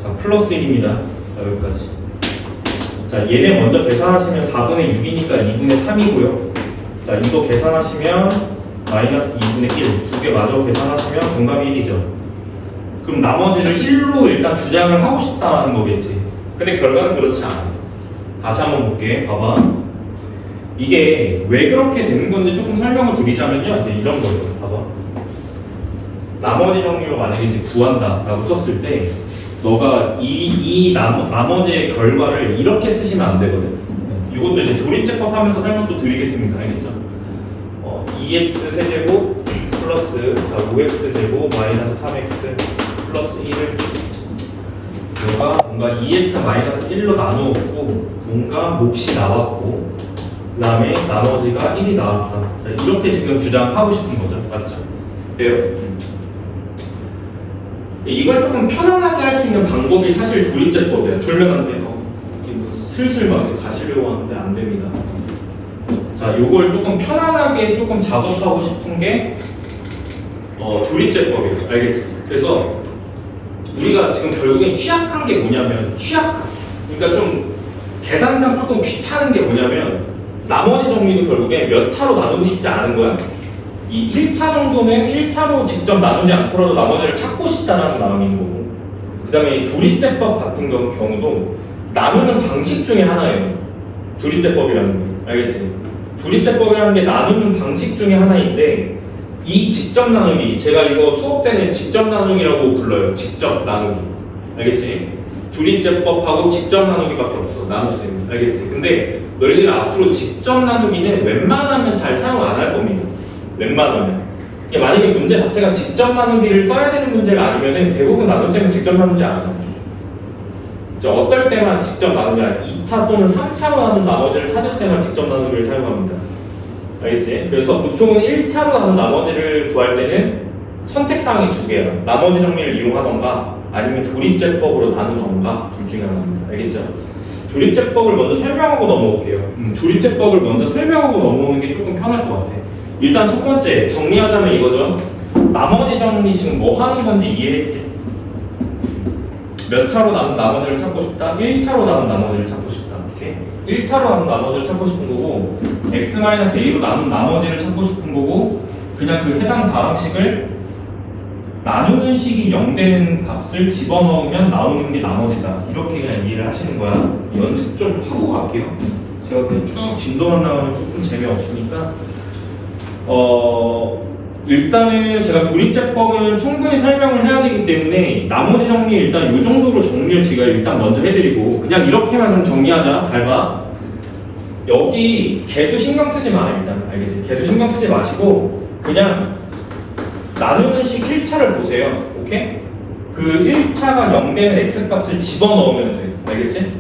자, 플러스 1입니다. 자, 여기까지. 자, 얘네 먼저 계산하시면 4분의 6이니까 2분의 3이고요. 자, 이거 계산하시면 마이너스 2분의 1. 두 개 마저 계산하시면 정답이 1이죠. 그럼 나머지를 1로 일단 주장을 하고 싶다는 거겠지. 근데 결과는 그렇지 않아. 다시 한번 볼게. 봐봐. 이게 왜 그렇게 되는 건지 조금 설명을 드리자면요. 이제 이런 거예요. 봐봐. 나머지 정리로 만약에 이제 구한다라고 썼을 때 너가 나머지의 결과를 이렇게 쓰시면 안 되거든. 이것도 이제 조립제법 하면서 설명 또 드리겠습니다. 알겠죠? 2x 세제곱 플러스 자 5x 제곱 마이너스 3x 플러스 1을 너가 뭔가 2x 마이너스 1로 나누었고 뭔가 몫이 나왔고 그 다음에 나머지가 1이 나왔다. 자, 이렇게 지금 주장하고 싶은 거죠. 맞죠? 돼요? 이걸 조금 편안하게 할 수 있는 방법이 사실 조립제법이에요. 졸면한데요. 슬슬 막 이제 가시려고 하는데 안 됩니다. 자, 이걸 조금 편안하게 조금 작업하고 싶은 게 조립제법이에요. 알겠지? 그래서 우리가 지금 결국엔 취약한 게 뭐냐면 그러니까 좀 계산상 조금 귀찮은 게 뭐냐면 나머지 정리도 결국에 몇 차로 나누고 싶지 않은 거야. 이 1차 정도는 1차로 직접 나누지 않더라도 나머지를 찾고 싶다는 마음인 거고 그 다음에 조립제법 같은 경우도 나누는 방식 중에 하나예요. 조립제법이라는 게. 알겠지? 조립제법이라는 게 나누는 방식 중에 하나인데 이 직접 나누기 제가 이거 수업 때는 직접 나누기라고 불러요. 직접 나누기. 알겠지? 조립제법하고 직접 나누기밖에 없어. 나눌 수 있는. 알겠지? 근데 너희들 앞으로 직접 나누기는 웬만하면 잘 사용 안 할 겁니다. 웬만하면. 이게 만약에 문제 자체가 직접 나누기를 써야 되는 문제가 아니면은 대부분 나눗셈은 직접 나누지 않아요. 어떨 때만 직접 나누냐 2차 또는 3차로 나눈 나머지를 찾을 때만 직접 나누기를 사용합니다. 알겠지? 그래서 보통은 1차로 나눈 나머지를 구할 때는 선택사항이 두 개야. 나머지 정리를 이용하던가 아니면 조립제법으로 나누던가 둘 중에 하나입니다. 알겠죠? 조립제법을 먼저 설명하고 넘어올게요. 조립제법을 먼저 설명하고 넘어오는 게 조금 편할 것 같아. 일단 첫 번째 정리하자면 이거죠. 나머지 정리 지금 뭐 하는 건지 이해했지? 몇 차로 나눈 나머지를 찾고 싶다? 1차로 나눈 나머지를 찾고 싶다. 오케이? 1차로 나눈 나머지를 찾고 싶은 거고 x-a로 나눈 나머지를 찾고 싶은 거고 그냥 그 해당 다항식을 나누는 식이 0 되는 값을 집어넣으면 나오는 게 나머지다. 이렇게 그냥 이해를 하시는 거야. 연습 좀 하고 갈게요. 제가 그냥 쭉 진도만 나가면 조금 재미없으니까 일단은 제가 조립제법은 충분히 설명을 해야 되기 때문에 나머지 정리 일단 이 정도로 정리를 제가 일단 먼저 해드리고 그냥 이렇게만 좀 정리하자. 잘 봐. 여기 개수 신경 쓰지 마. 일단 알겠지? 개수 신경 쓰지 마시고 그냥 나누는 식 1차를 보세요. 오케이? 그 1차가 0 되는 x값을 집어넣으면 돼. 알겠지?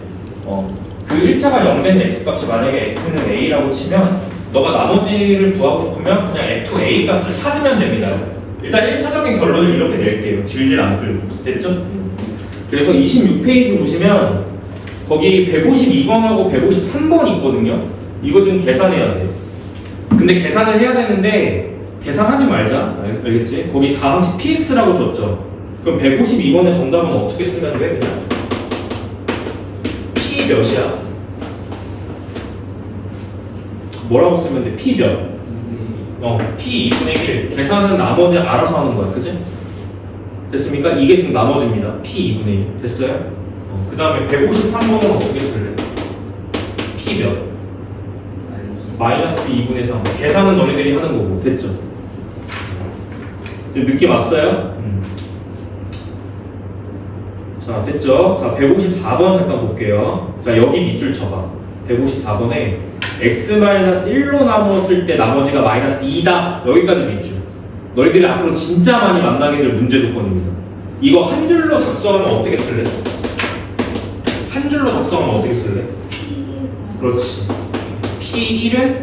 그 1차가 0 되는 x값이 만약에 x는 a라고 치면 너가 나머지를 구하고 싶으면 그냥 f(a) 값을 찾으면 됩니다. 일단 1차적인 결론을 이렇게 낼게요. 질질 안 끌고. 됐죠? 그래서 26페이지 보시면 거기 152번하고 153번 있거든요. 이거 지금 계산해야 돼. 근데 계산을 해야 되는데 계산하지 말자. 알겠지? 거기 다항식 px라고 줬죠. 그럼 152번의 정답은 어떻게 쓰면 돼? 그냥 p 몇이야? 뭐라고 쓰면 돼? P 몇? P 2분의 1. 계산은 나머지 알아서 하는 거야. 그지? 됐습니까? 이게 지금 나머지입니다. P 2분의 1. 됐어요? 그 다음에 153번은 어떻게 쓸래? P 몇? 마이너스 2분의 3. 계산은 너희들이 하는 거고. 됐죠? 좀 느낌 왔어요? 자, 됐죠? 자, 154번 잠깐 볼게요. 자, 여기 밑줄 쳐봐. 154번에 x-1로 나누었을 때 나머지가 마이너스 2다. 여기까지 밑줄. 너희들이 앞으로 진짜 많이 만나게 될 문제 조건입니다. 이거 한 줄로 작성하면 어떻게 쓸래? 한 줄로 작성하면 어떻게 쓸래? 그렇지. P1은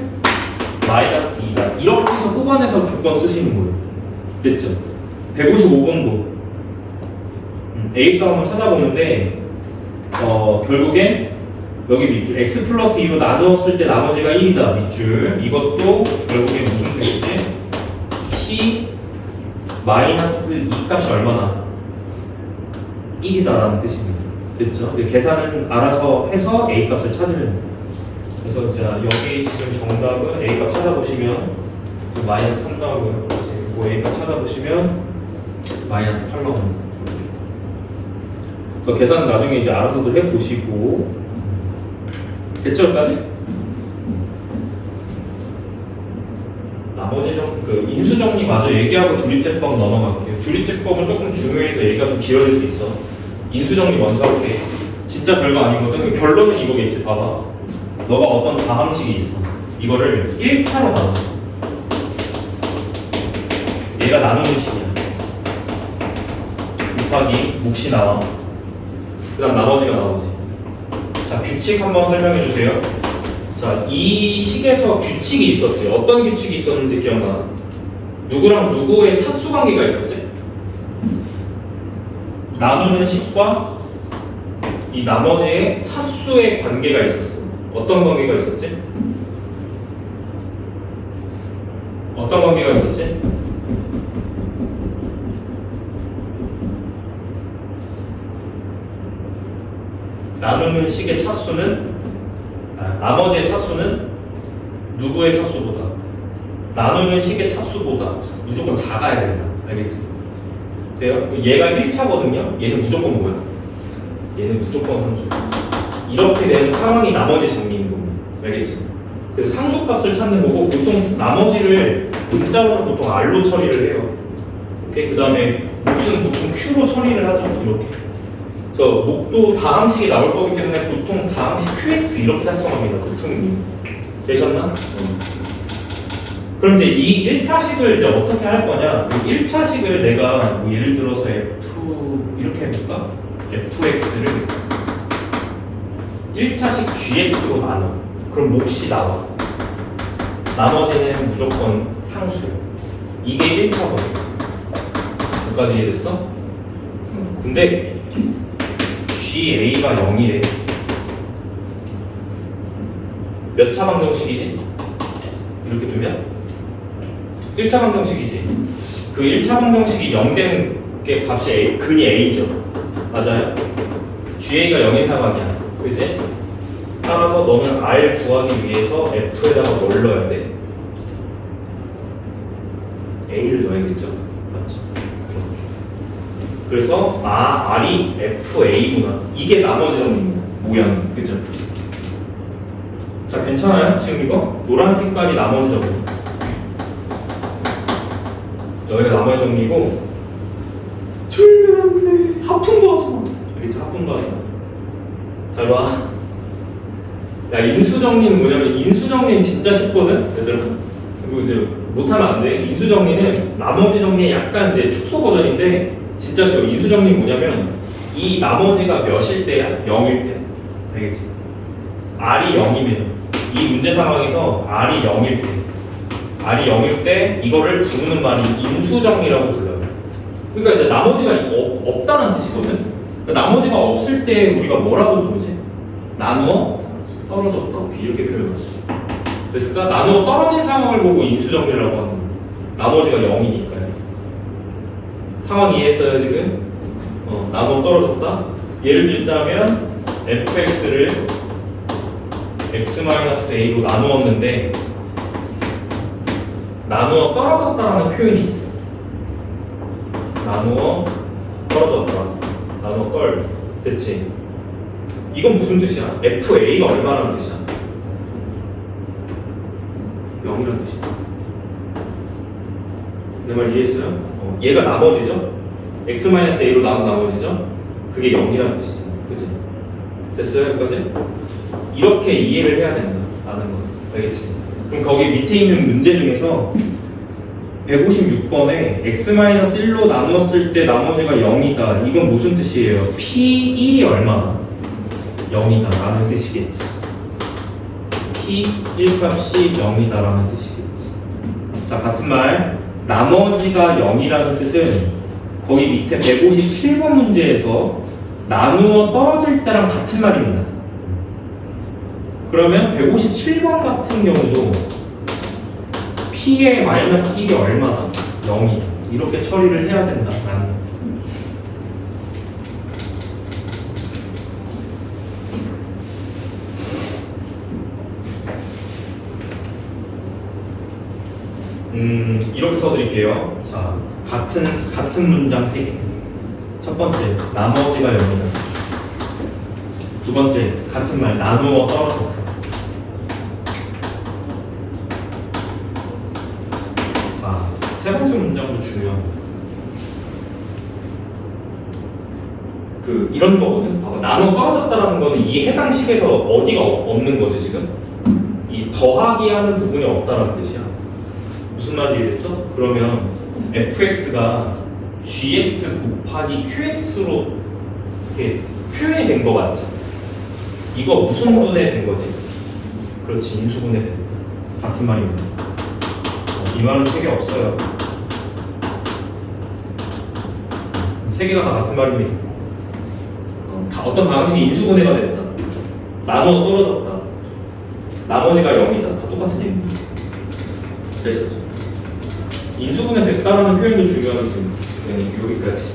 마이너스 2다. 이렇게 해서 뽑아내서 조건 쓰시는 거예요. 됐죠? 155번도 A 값 한번 찾아보는데 결국엔 여기 밑줄 x 플러스 2로 나누었을 때 나머지가 1이다. 밑줄. 이것도 결국에 무슨 뜻이지? p 마이너스 2 값이 얼마나? 1이다 라는 뜻입니다. 됐죠? 계산은 알아서 해서 a 값을 찾으면 돼요. 그래서 자 여기 지금 정답은 a 값 찾아보시면 마이너스 3 나오고요. 그 a 값 찾아보시면 마이너스 8 나오는 거. 그래서 계산 나중에 이제 알아서도 해보시고. 됐죠, 여기까지? 나머지 그 인수정리 마저 얘기하고 조립제법 넘어갈게요. 조립제법은 조금 중요해서 얘기가 좀 길어질 수 있어. 인수정리 먼저 할게. 진짜 별거 아니거든. 결론은 이거겠지. 봐봐. 너가 어떤 다항식이 있어. 이거를 1차로 나눠. 얘가 나누는 식이야. 곱하기 몫이 나와. 그 다음 나머지가 나오지. 자, 규칙 한번 설명해 주세요. 자, 이 식에서 규칙이 있었지. 어떤 규칙이 있었는지 기억나? 누구랑 누구의 차수 관계가 있었지? 나누는 식과 이 나머지의 차수의 관계가 있었어. 어떤 관계가 있었지? 어떤 관계가 있었지? 나누는 식의 차수는 나머지의 차수는 누구의 차수보다 나누는 식의 차수보다 무조건 작아야 된다. 알겠지? 돼요? 얘가 1차거든요. 얘는 무조건 뭐야? 얘는 무조건 상수. 이렇게 되는 상황이 나머지 정리인 겁니다. 알겠지? 그래서 상수값을 찾는 거고 보통 나머지를 문자로 보통 R로 처리를 해요. 오케이? 그 다음에 몫은 보통 Q로 처리를 하죠. 이렇게. 그래서 목도 다항식이 나올 거기 때문에 보통 다항식 QX 이렇게 작성합니다. 보통 되셨나? 그럼 이제 이 1차식을 이제 어떻게 할 거냐? 그 1차식을 내가 뭐 예를 들어서 F2 이렇게 해볼까? F2X를 1차식 GX로 나눠. 그럼 몫이 나와. 나머지는 무조건 상수. 이게 1차거든. 여기까지 이해됐어? 근데 GA가 0이래. 몇 차 방정식이지? 이렇게 두면 1차 방정식이지. 그 1차 방정식이 0 되는 게 값이 A, 근이 A죠. 맞아요? GA가 0인 상황이야. 그지? 따라서 너는 R 구하기 위해서 F에다가 뭘 넣어야 돼? A를 넣어야겠죠? 맞죠? 그래서 R이 FA구나. 이게 나머지 모양. 그죠? 자, 괜찮아요? 지금 이거? 노란 색깔이 나머지 정리. 여기가 나머지 정리고 출근한데 하품도 하지 마. 알겠지? 하품도 하지 마. 잘 봐. 야, 인수정리는 뭐냐면 인수정리는 진짜 쉽거든? 얘들아. 그리고 이제 못하면 안 돼. 인수정리는 나머지 정리의 약간 이제 축소 버전인데 진짜 쉬워. 인수정리는 뭐냐면 이 나머지가 몇일 때야? 0일 때. 알겠지? R이 0이면 이 문제 상황에서 R이 0일 때 R이 0일 때 이거를 부르는 말이 인수정리라고 불러요. 그러니까 이제 나머지가 없다는 뜻이거든? 그러니까 나머지가 없을 때 우리가 뭐라고 부르지? 나누어 떨어졌다. 이렇게 표현했어. 그러니까 나누어 떨어진 상황을 보고 인수정리라고 하는 거예요. 나머지가 0이니까요. 상황 이해했어요 지금? 나누어 떨어졌다. 예를 들자면 fx를 x-a로 나누었는데 나누어 떨어졌다라는 표현이 있어. 나누어 떨어졌다. 나누어 떨. 됐지? 이건 무슨 뜻이야? FA가 얼마라는 뜻이야? 0이라는 뜻이야. 내 말 이해했어요? 얘가 나머지죠? x-a로 나온 나머지죠? 그게 0이라는 뜻이잖아. 그치? 됐어요? 여기까지? 이렇게 이해를 해야 된다. 라는 거. 알겠지? 그럼 거기 밑에 있는 문제 중에서 156번에 x-1로 나누었을 때 나머지가 0이다. 이건 무슨 뜻이에요? P1이 얼마나? 0이다 라는 뜻이겠지. P1 값이 0이다 라는 뜻이겠지. 자, 같은 말 나머지가 0이라는 뜻은 거기 밑에 157번 문제에서 나누어 떨어질 때랑 같은 말입니다. 그러면 157번 같은 경우도 P의 마이너스 1이 얼마나? 0이다. 이렇게 처리를 해야 된다라는 거. 이렇게 써드릴게요. 자, 같은 문장 3개. 첫 번째, 나머지가 0이다. 두 번째, 같은 말, 나누어 떨어졌다. 아, 세 번째 문장도 중요한. 이런 거거든. 봐봐, 나누어 떨어졌다라는 거는 이 해당 식에서 어디가 없는 거지 지금? 이 더하기 하는 부분이 없다는 뜻이야. 무슨 말인지 이해됐어? 그러면 fx가 gx 곱하기 qx로 이렇게 표현이 된 거 맞지? 이거 무슨 분해 된 거지? 그렇지, 인수분해 된다. 같은 말입니다. 이 말은 책에 없어요. 세 개가 다 같은 말입니다. 어떤 방식이 인수분해가 됐다. 나누어 떨어졌다. 나머지가 0이다. 다 똑같은 얘기입니다. 그래서 인수분해 됐다라는 표현도 중요한데 여기까지.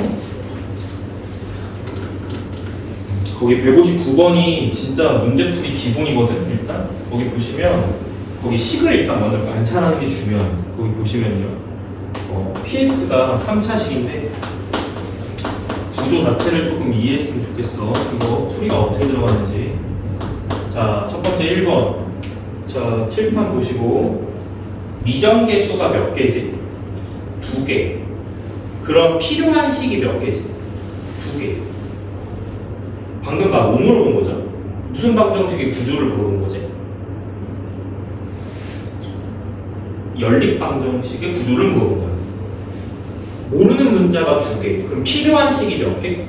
거기 159번이 진짜 문제풀이 기본이거든. 일단 거기 보시면 거기 식을 일단 먼저 관찰하는 게 중요합니다. 거기 보시면요, PX가 3차식인데 구조 자체를 조금 이해했으면 좋겠어. 이거 풀이가 어떻게 들어가는지. 자, 첫 번째 1번. 자, 칠판 보시고 미정계수가 몇 개지? 2개. 그럼 필요한 식이 몇 개지? 2개. 방금 나 뭐 물어본 거죠? 무슨 방정식의 구조를 물어본 거지? 연립 방정식의 구조를 물어본 거야. 모르는 문자가 2개. 그럼 필요한 식이 몇 개?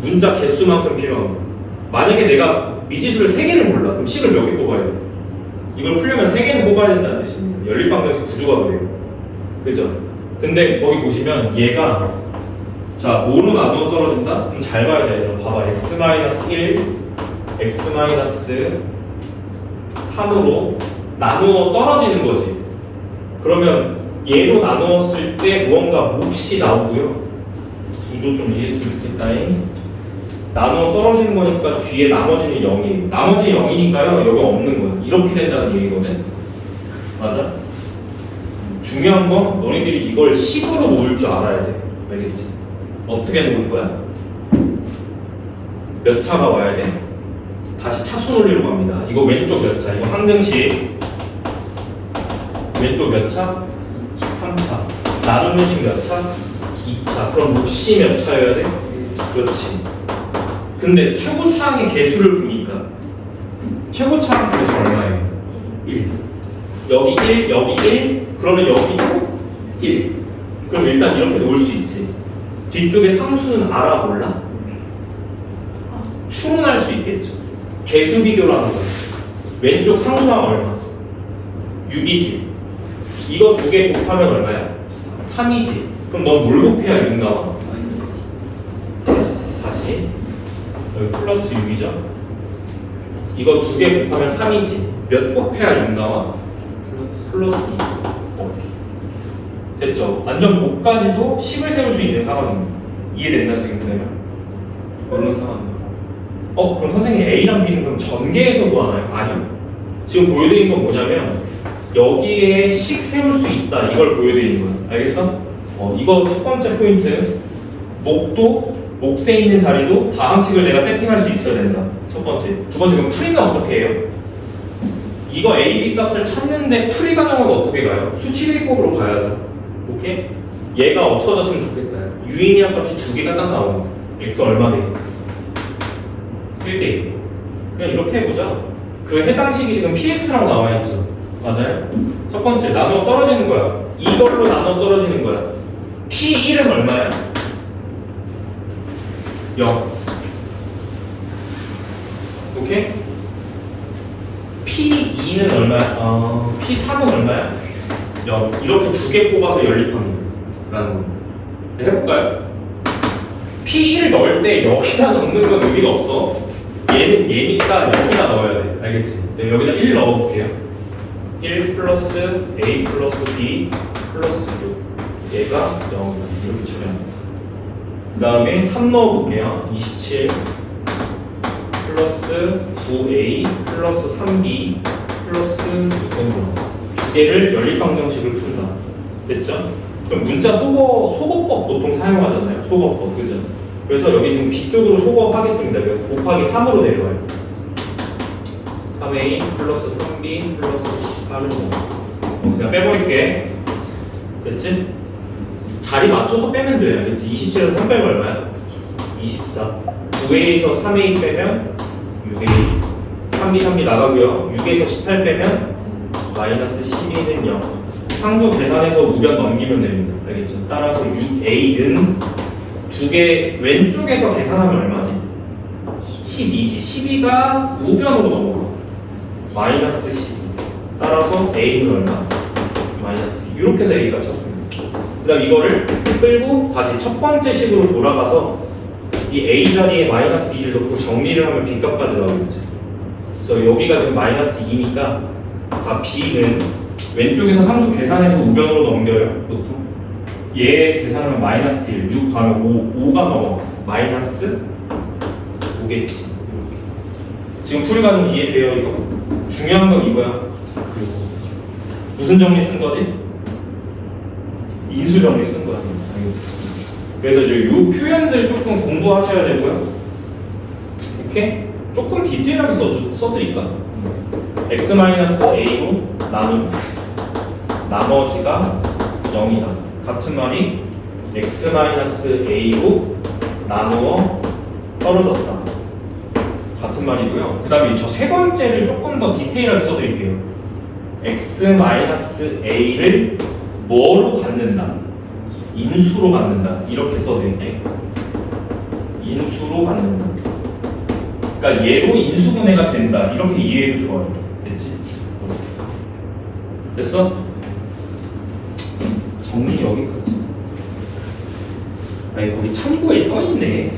문자 개수만큼 필요한 거. 만약에 내가 미지수를 3개를 몰라. 그럼 식을 몇 개 뽑아야 돼? 이걸 풀려면 3개는 뽑아야 된다는 뜻입니다. 연립 방정식 구조가 그래요. 그죠? 근데 거기 보시면 얘가 자, 뭐로 나누어 떨어진다? 그럼 잘 봐야 돼. 봐봐. x-1, x-3으로 나누어 떨어지는 거지. 그러면 얘로 나누었을 때 무언가 몫이 나오고요. 구조 좀 이해했으면 좋겠다잉. 나누어 떨어지는 거니까 뒤에 나머지는 0이. 나머지 0이니까요. 여기 없는 거야. 이렇게 된다는 얘기거든. 맞아? 중요한 건 너희들이 이걸 식으로 모을 줄 알아야 돼. 알겠지? 어떻게 놓을 거야? 몇 차가 와야 돼? 다시 차수 논리로 갑니다. 이거 왼쪽 몇 차? 이거 항등식. 왼쪽 몇 차? 3차. 나누는 식 몇 차? 2차. 그럼 몫이 몇 차여야 돼? 그렇지. 근데 최고차항의 개수를 보니까 최고차항 개수 얼마예요? 1. 여기 1, 여기 1, 그러면 여기도 1. 그럼 일단 이렇게 놓을 수 있지. 뒤쪽에 상수는 알아 몰라? 추론할 수 있겠죠. 개수 비교를 하는 거야. 왼쪽 상수항 얼마? 6이지. 이거 2개 곱하면 얼마야? 3이지. 그럼 넌 뭘 곱해야 6 나와? 다시 여기 플러스 6이죠. 이거 2개 곱하면 3이지. 몇 곱해야 6 나와? 플러스 2. 됐죠? 완전 목까지도 식을 세울 수 있는 상황입니다. 이해된다 지금 되면? 이런 상황입니다. 그럼 선생님 A랑 B는 그럼 전개해서 구하나요? 아니요. 지금 보여드린 건 뭐냐면 여기에 식 세울 수 있다 이걸 보여드리는 거예요. 알겠어? 이거 첫 번째 포인트. 목도 몫에 있는 자리도 다항식을 내가 세팅할 수 있어야 된다. 첫 번째. 두 번째, 그럼 풀이는 어떻게 해요? 이거 A, B 값을 찾는데 풀이 과정은 어떻게 가요? 수치대입법으로 가야죠. 오케이? 얘가 없어졌으면 좋겠다. 유의미한 값이 2개가 딱 나옵니다. x 얼마 돼? 1대1. 그냥 이렇게 해보자. 그 해당 식이 지금 px라고 나와있죠. 맞아요? 첫 번째, 나눠 떨어지는 거야. 이걸로 나눠 떨어지는 거야. p1은 얼마야? 0. 오케이? p2는 얼마야? p3은 얼마야? 0. 이렇게 2개 뽑아서 연립합니다. 라는 겁니다. 해볼까요? p1을 넣을 때 여기다 넣는 건 의미가 없어. 얘는 얘니까 여기다 넣어야 돼. 알겠지? 네, 여기다 1 넣어볼게요. 1 플러스 a 플러스 b 플러스 6. 얘가 0. 이렇게 처리합니다. 그 다음에 3 넣어볼게요. 27 플러스 9a 플러스 3b 플러스 6. 두 개를 연립방정식을 푼다. 됐죠? 그럼 문자 소거법 보통 사용하잖아요. 소거법, 그죠? 그래서 여기 지금 뒤쪽으로 소거하겠습니다. 곱하기 3으로 내려와요. 3a 플러스 3b 플러스 8은 그냥 빼버릴게. 그렇지? 자리 맞춰서 빼면 돼요. 그렇지? 27에서 3 빼면 얼마야? 24. 9a에서 3a 빼면 6a. 3b 나가고요. 6에서 18 빼면 마이너스 12는 0. 상수 계산해서 우변 넘기면 됩니다. 알겠죠? 따라서 6a는 두 개 왼쪽에서 계산하면 얼마지? 12지. 12가 우변으로 넘어가. 마이너스 12. 따라서 a는 얼마? 마이너스 2. 이렇게 해서 a 값 찾습니다. 그 다음 이거를 끌고 다시 첫 번째 식으로 돌아가서 이 a 자리에 마이너스 2를 넣고 정리를 하면 b 값까지 나오겠지. 그래서 여기가 지금 마이너스 2니까 자 b는 왼쪽에서 상수 계산해서 우변으로 넘겨요. 보통 얘 계산하면 마이너스 1, 6 더하면 5, 5가 넘어. 마이너스 5겠지. 지금 풀이 과정 이해돼요 이거? 중요한 건 이거야. 그리고 무슨 정리 쓴 거지? 인수 정리 쓴 거야. 그래서 이 표현들 조금 공부하셔야 되고요. 오케이? 조금 디테일하게 써드릴까? x-a로 나누 나머지가 0이다. 같은 말이 x-a로 나누어 떨어졌다. 같은 말이고요. 그 다음에 저 세 번째를 조금 더 디테일하게 써드릴게요. x-a를 뭐로 갖는다? 인수로 갖는다. 이렇게 써드릴게요. 인수로 갖는다. 그러니까 얘로 인수분해가 된다. 이렇게 이해해도 좋아요. 됐지? 됐어? 정리 여기까지. 아니 거기 참고에 써있네.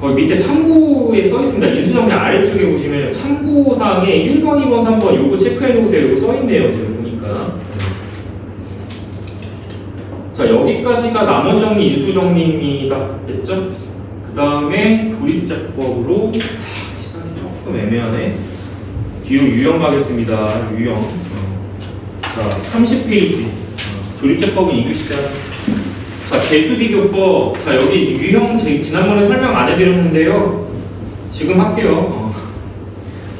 거기 밑에 참고에 써있습니다. 인수정리 아래쪽에 보시면 참고사항에 1번, 2번, 3번 요거 체크해놓으세요. 요거 써있네요. 지금 보니까. 자 여기까지가 나머지 정리, 인수 정리입니다. 됐죠? 그 다음에 조립제법으로 시간이 조금 애매하네. 뒤로 유형 가겠습니다. 유형. 자 30페이지. 조립제법은 이규시다. 자 개수비교법. 자 여기 유형 지난번에 설명 안 해드렸는데요. 지금 할게요.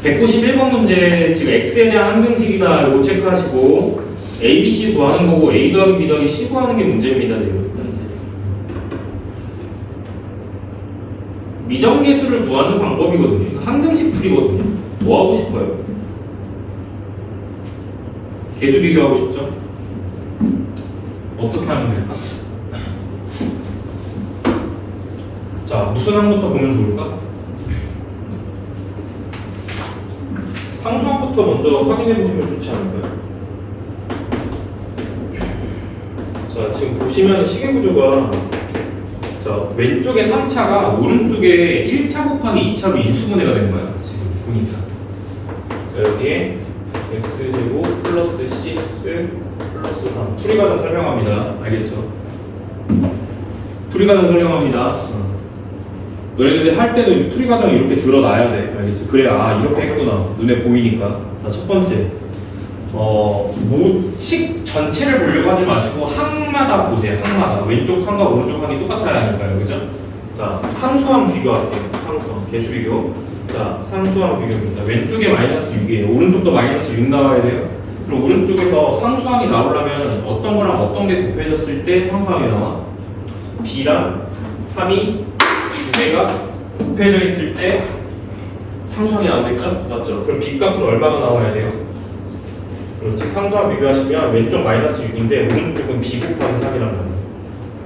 191번 문제 지금 x에 대한 항등식이다. 이거 체크하시고 a, b, c 구하는 거고 a 더하기 b 더하기 c 구하는 게 문제입니다. 지금 현재. 미정계수를 구하는 방법이거든요. 항등식 풀이거든요. 뭐 하고 싶어요? 개수 비교하고 싶죠? 어떻게 하면 될까? 자, 무슨 항부터 보면 좋을까? 상수항부터 먼저 확인해 보시면 좋지 않을까요? 자, 지금 보시면 시계 구조가 자, 왼쪽에 3차가 오른쪽에 1차 곱하기 2차로 인수분해가 된 거야. 지금 보니까. 자, 여기에 x제곱 플러스 cx 플러스 3 풀이 과정 설명합니다. 알겠죠? 풀이 과정 설명합니다. 너희들 할 때도 풀이 과정 이렇게 들어놔야 돼. 알겠지? 그래야 아 이렇게 했구나 눈에 보이니까. 자, 첫 번째 식 전체를 보려고 하지 마시고 항마다 보세요. 항마다 왼쪽 항과 오른쪽 항이 똑같아야 하니까요. 그죠? 자, 상수항 비교할게요. 상수항 개수 비교. 자, 상수항 비교입니다. 왼쪽에 마이너스 6이에요. 오른쪽도 마이너스 6 나와야 돼요. 그럼 오른쪽에서 상수항이 나오려면 어떤 거랑 어떤 게 곱해졌을 때 상수항이 나와? b랑 3이 두 개가 곱해져 있을 때 상수항이 나오겠죠? 맞죠? 그럼 b 값은 얼마가 나와야 돼요? 그렇지. 상수항 비교하시면 왼쪽 마이너스 6인데 오른쪽은 b 곱하기 3이라는 거예요.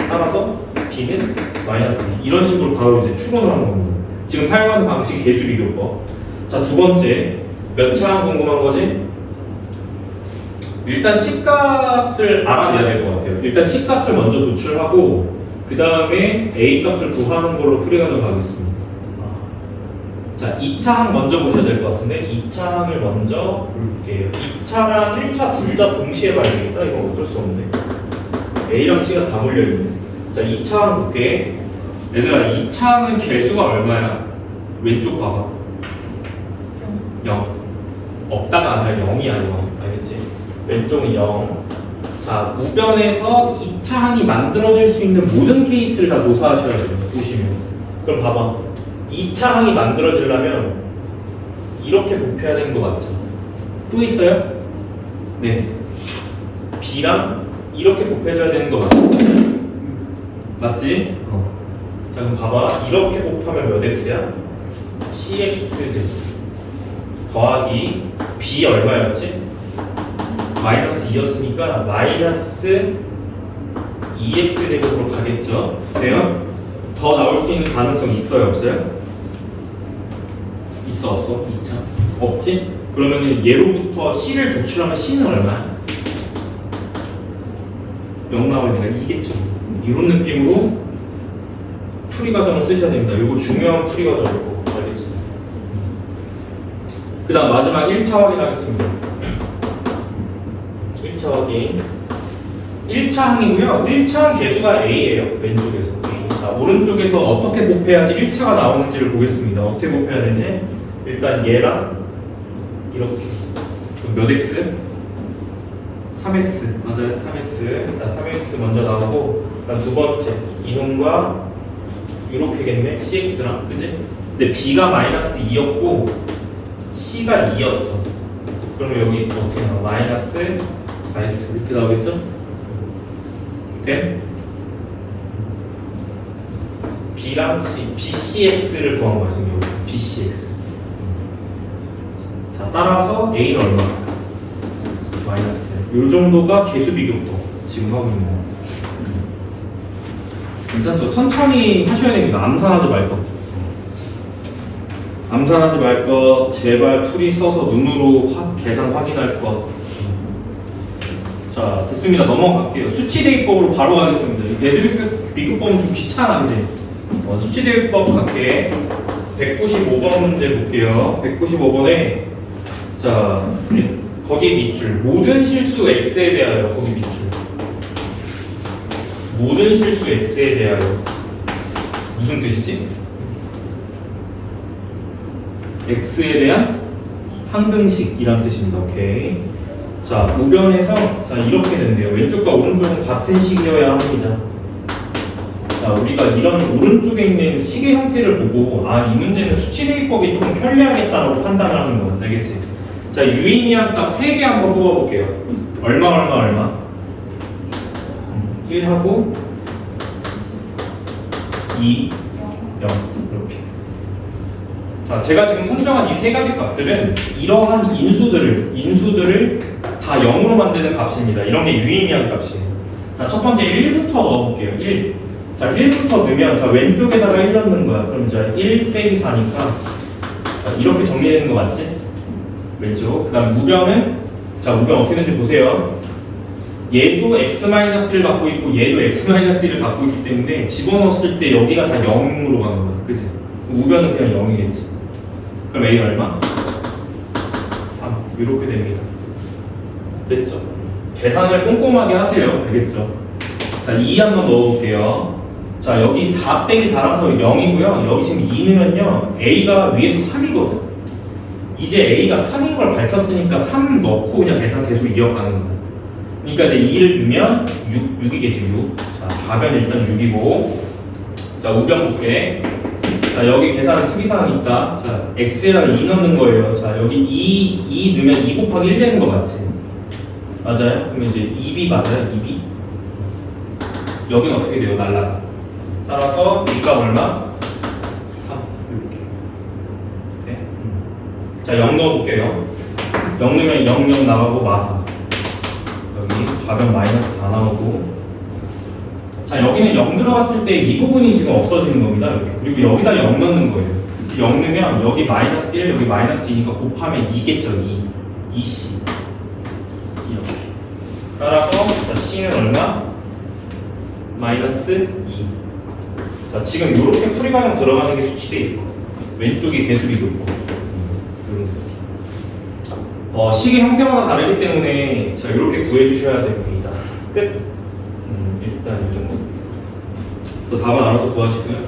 따라서 b는 마이너스 2. 이런 식으로 바로 이제 추론을 하는 겁니다. 지금 사용하는 방식이 개수 비교법. 자, 두 번째 몇 차항 궁금한 거지? 일단 C값을 알아내야 될 것 같아요. 일단 C값을 먼저 도출하고 그 다음에 A값을 구하는 걸로 풀이과정 가겠습니다. 자, 2차항 먼저 보셔야 될 것 같은데 2차항을 먼저 볼게요. 2차랑 1차 둘 다 동시에 봐야 되겠다. 이건 어쩔 수 없네. A랑 C가 다 몰려있네. 자, 2차항 볼게. 얘들아, 2차항은 개수가 얼마야? 왼쪽 봐봐. 0. 없다가 아니라 0이야, 0. 알겠지? 왼쪽은 0. 자, 우변에서 2차 항이 만들어질 수 있는 모든 케이스를 다 조사하셔야 돼요. 보시면. 그럼 봐봐. 2차 항이 만들어지려면 이렇게 곱해야 되는 거 맞죠? 또 있어요? 네. B랑 이렇게 곱해줘야 되는 거 맞죠? 맞지? 자, 그럼 봐봐. 이렇게 곱하면 몇 x야? cx제곱 더하기 B 얼마였지? 마이너스 2였으니까 마이너스 2x제곱으로 가겠죠? 그래요? 더 나올 수 있는 가능성 있어요? 없어요? 있어? 없어? 2차? 없지? 그러면 얘로부터 C를 도출하면 C는 얼마야? 0 나오니까 2겠죠? 이런 느낌으로 풀이 과정을 쓰셔야 됩니다. 이거 중요한 풀이 과정이고 알겠지? 그 다음 마지막 1차 확인하겠습니다. 1차 확인 1차 항이고요. 1차 항 개수가 A예요. 왼쪽에서 A. 자, 오른쪽에서 어떻게 곱해야지 1차가 나오는지를 보겠습니다. 어떻게 곱해야 되지? 일단 얘랑 이렇게 그럼 몇 x? 3x 맞아요. 3x 자 3x 먼저 나오고 그다음 두 번째 이놈과 이렇게겠네. cx랑 그지? 근데 b가 마이너스 2였고 c가 2였어. 그러면 여기 어떻게 나와? 마이너스 4x 이렇게 나오겠죠? 오케이? b랑 c, bcx를 구한 거야 지금 여기 bcx. 자 따라서 a는 얼마? 마이너스. 요 정도가 개수 비교법 지금 하고 있는 거. 괜찮죠? 천천히 하셔야 됩니다. 암산하지 말 것. 암산하지 말 것. 제발 풀이 써서 눈으로 계산 확인할 것. 자 됐습니다. 넘어갈게요. 수치 대입법으로 바로 가겠습니다. 이 개수 비교법은 좀 귀찮아 이제. 수치 대입법 갈게. 195번 문제 볼게요. 195번에 자 거기 밑줄 모든 실수 x에 대하여 거기 밑줄 모든 실수 x에 대하여 무슨 뜻이지? x에 대한 항등식이란 뜻입니다. 오케이. 자 우변에서 자 이렇게 된대요. 왼쪽과 오른쪽은 같은 식이어야 합니다. 자 우리가 이런 오른쪽에 있는 식의 형태를 보고 아 이 문제는 수치 대입법이 조금 편리하겠다라고 판단을 하는 거야. 알겠지? 자 유의미한 값 3개 한번 뽑아볼게요. 얼마 1하고 2, 0 이렇게. 자 제가 지금 선정한 이 3가지 값들은 이러한 인수들을 다 0으로 만드는 값입니다. 이런 게 유의미한 값이에요. 자 첫 번째 1부터 넣어볼게요. 1. 자 1부터 넣으면 자 왼쪽에다가 1 넣는 거야. 그럼 이제 1 빼기 4니까 자, 이렇게 정리되는 거 맞지? 왼쪽. 그 다음 무변은 자 무변 어떻게 되는지 보세요. 얘도 x-를 갖고 있고 얘도 x-1을 갖고 있기 때문에 집어넣었을 때 여기가 다 0으로 가는 거야. 그치? 우변은 그냥 0이겠지. 그럼 a 얼마? 3 이렇게 됩니다. 됐죠? 계산을 꼼꼼하게 하세요. 알겠죠? 자 2 한번 넣어볼게요. 자 여기 4 빼기 4라서 0이고요. 여기 지금 2 넣으면요 a가 위에서 3이거든. 이제 a가 3인 걸 밝혔으니까 3 넣고 그냥 계산 계속 이어가는 거야. 그러니까 이제 2를 넣으면 6이겠지 6. 자 좌변 일단 6이고 자 우변 볼게. 자 여기 계산 특이사항이 있다. 자 x에다가 2 넣는 거예요. 자 여기 2 넣으면 2 곱하기 1 되는 거 맞지? 맞아요? 그러면 이제 2b 맞아요? 2b? 여기는 어떻게 돼요? 날라가. 따라서 b가 얼마? 3 이렇게. 네. 자 0 넣어볼게요. 0 넣으면 0, 0 나가고 마사. 여기 좌변 마이너스 4 나오고. 자 여기는 0 들어갔을 때 이 부분이 지금 없어지는 겁니다. 이렇게. 그리고 여기다 0 넣는 거예요. 0 넣으면 여기 마이너스 1, 여기 마이너스 2니까 곱하면 2겠죠. 2c 이렇게. 따라서 자, c는 얼마? 마이너스 2. 자 지금 이렇게 풀이 과정 들어가는 게 수치 대입법. 왼쪽이 개수 비교법. 식의 형태마다 다르기 때문에 자 이렇게 구해주셔야 됩니다. 끝. 일단 이 정도. 또 답은 알아서 구하시고요.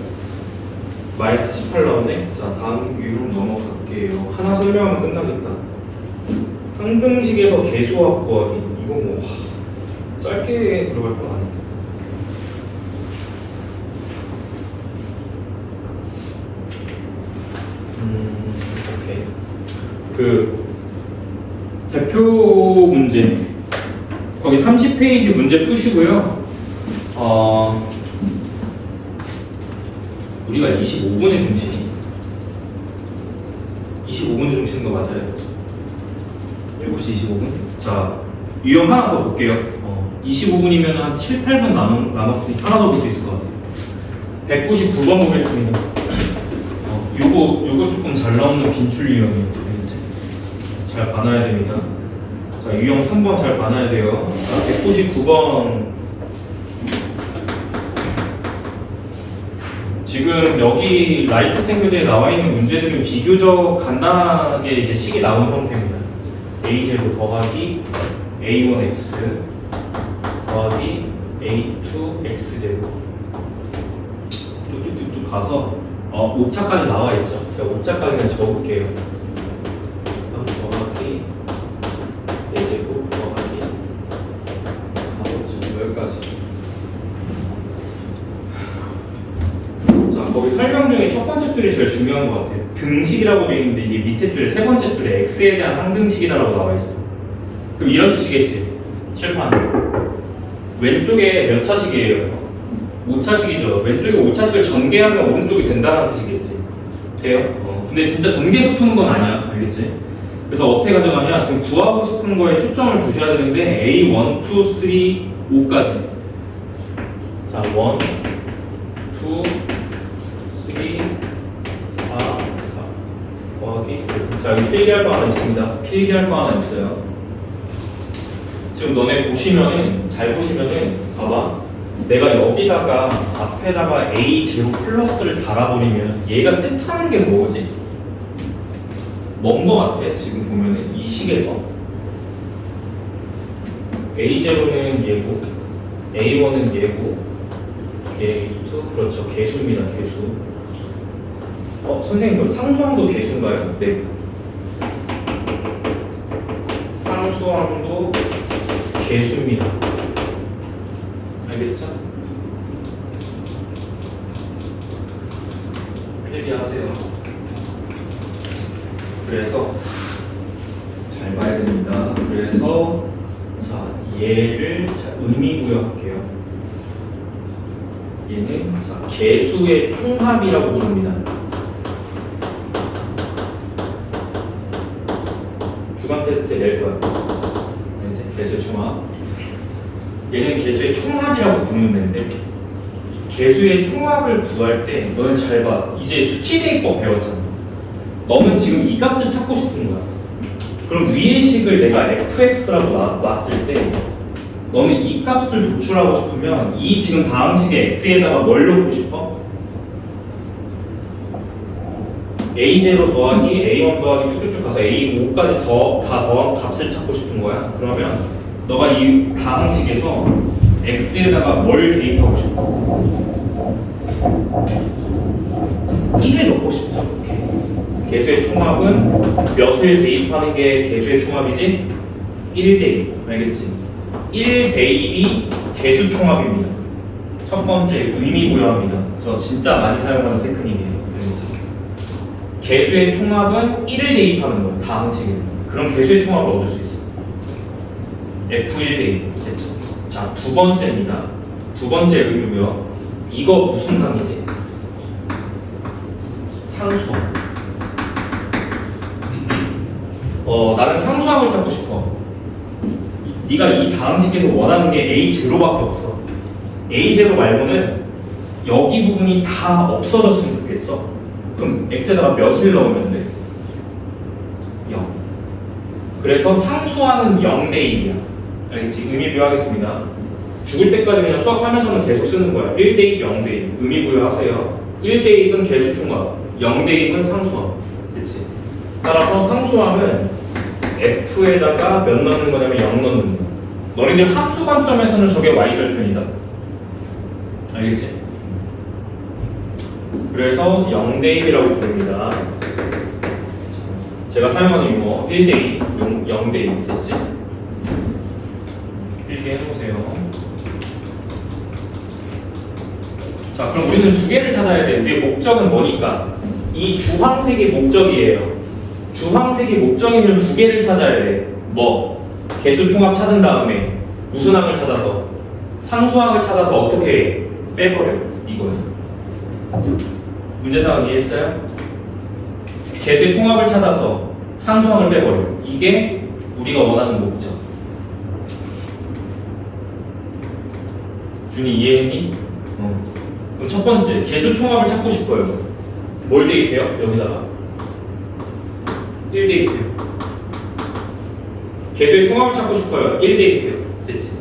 마이너스 18 나오네. 자 다음 유로 넘어갈게요. 하나 설명하면 끝나겠다. 항등식에서 개수합 구하기. 이거 뭐 짧게 들어갈 건 아닌데. 오케이. 그 대표 문제 거기 30페이지 문제 푸시고요. 우리가 25분에 좀 치니? 25분에 좀 치는 거 맞아요? 7시 25분? 자, 유형 하나 더 볼게요. 25분이면 한 7, 8분 남았으니까 하나 더 볼 수 있을 것 같아요. 199번 보겠습니다. 요거 조금 잘 나오는 빈출 유형이에요. 이제 잘 봐놔야 됩니다. 자, 유형 3번 잘 봐놔야 돼요. 자, 199번. 지금 여기 라이프생 교재에 나와 있는 문제들은 비교적 간단하게 이제 식이 나온 형태입니다. a0 더하기 a1x 더하기 a2x0 쭉쭉쭉쭉 가서 5차까지 나와 있죠. 제가 5차까지 그냥 적어볼게요. 3 더하기 a제곱 더하기 5 여기까지. 거기 설명 중에 첫 번째 줄이 제일 중요한 것 같아요. 등식이라고 되어 있는데 이게 밑에 줄에 세 번째 줄에 x에 대한 항등식이다라고 나와 있어. 그럼 이런 뜻이겠지. 칠판. 왼쪽에 몇 차식이에요? 5차식이죠. 왼쪽에 5차식을 전개하면 오른쪽이 된다는 뜻이겠지. 돼요? 근데 진짜 전개해서 푸는 건 아니야. 알겠지? 그래서 어떻게 가져가냐? 지금 구하고 싶은 거에 초점을 두셔야 되는데 A1, 2, 3, 5까지. 자, 1, 2, 3, 4, 4 더하기. 자, 여기 필기할 거 하나 있습니다. 필기할 거 하나 있어요. 지금 너네 보시면은, 잘 보시면은, 봐봐. 내가 여기다가, 앞에다가 A0 플러스를 달아버리면 얘가 뜻하는 게 뭐지? 뭔 거 같아? 지금 보면은 이 식에서 A0는 얘고, A1은 얘고, A2, 그렇죠. 개수입니다. 개수. 선생님, 그 상수항도 개수인가요? 네. 상수항도 개수입니다. 알겠죠? 필기하세요. 그래서 잘 봐야 됩니다. 그래서 자, 얘를 의미 부여할게요. 얘는 자, 개수의 총합이라고 부릅니다. 주간 테스트 낼 거야. 이제 개수의 총합. 얘는 개수의 총합이라고 부르는 건데, 개수의 총합을 구할 때 너는 잘 봐. 이제 수치대입법 배웠잖아. 너는 지금 이 값을 찾고 싶은 거야. 그럼 위의 식을 내가 fx라고 놨을 때 너는 이 값을 도출하고 싶으면 이 지금 다항식의 x에다가 뭘 넣고 싶어? a0 더하기 a1 더하기 쭉쭉쭉 가서 a5까지 다 더한 값을 찾고 싶은 거야. 그러면 너가 이 다항식에서 x에다가 뭘 대입하고 싶어? 1을 넣고 싶죠. 이렇게. 개수의 총합은 몇을 대입하는 게 개수의 총합이지? 1 대입. 알겠지? 1 대입이 개수 총합입니다. 첫 번째 의미 부여합니다. 저 진짜 많이 사용하는 테크닉이에요. 개수의 총합은 1을 대입하는 거예요. 다항식에. 그럼 개수의 총합을 얻을 수 있어. F1 대입. 됐죠? 자, 두 번째입니다. 두 번째 의미 부여. 이거 무슨 항이지? 상수항. 나는 상수항을 찾고 싶어. 네가 이 다항식에서 원하는 게 A0밖에 없어. A0 말고는 여기 부분이 다 없어졌으면 좋겠어. 그럼 X에다가 몇을 넣으면 돼? 0. 그래서 상수항은 0 대입이야. 알겠지? 의미 부여하겠습니다. 죽을 때까지 그냥 수학하면서는 계속 쓰는 거야. 1 대입, 0 대입. 의미 부여하세요. 1 대입은 개수 총합, 0 대입은 상수항. 그치? 따라서 상수항은 F에다가 몇 넣는 거냐면 0 넣는 거. 너희들 함수 관점에서는 저게 y절편이다. 알겠지? 그래서 0 대입이라고 부릅니다. 제가 사용하는 용어 1 대입, 0 대입. 됐지? 필기해보세요. 자, 그럼 우리는 두 개를 찾아야 돼. 우리의 목적은 뭐니까? 이 주황색이 목적이에요. 주황색이 목적이면 두 개를 찾아야 돼. 뭐? 개수 총합 찾은 다음에 무슨 항을 찾아서? 상수항을 찾아서 어떻게 빼버려? 이거는. 문제상황 이해했어요? 개수의 총합을 찾아서 상수항을 빼버려. 이게 우리가 원하는 목적. 준이 이해했니? 그럼 첫 번째, 개수 총합을 찾고 싶어요. 뭘 대입해요? 여기다가 1 대입해요. 개수의 총합을 찾고 싶어요. 1 대입해요. 됐지?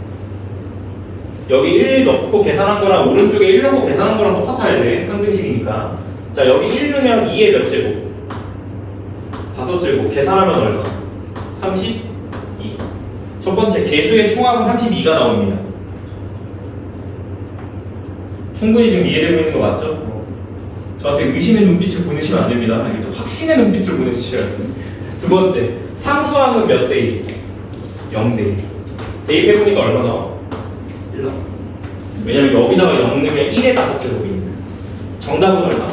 여기 1 넣고 계산한 거랑 오른쪽에 1 넣고 계산한 거랑 똑같아야 돼. 항등식이니까. 자, 여기 1 넣으면 2의 몇 제곱? 5제곱. 계산하면 얼마? 32. 첫 번째, 개수의 총합은 32가 나옵니다. 충분히 지금 이해되고 있는 거 맞죠? 저한테 의심의 눈빛을 보내시면 안 됩니다. 알겠죠? 확신의 눈빛을 보내주셔야 돼요. 두 번째, 상수항은 몇 대입? 0대입. 대입해보니까 얼마 나와? 1 나와. 왜냐면 여기다가 0 넣으면 1의 5제곱이니까. 정답은 얼마?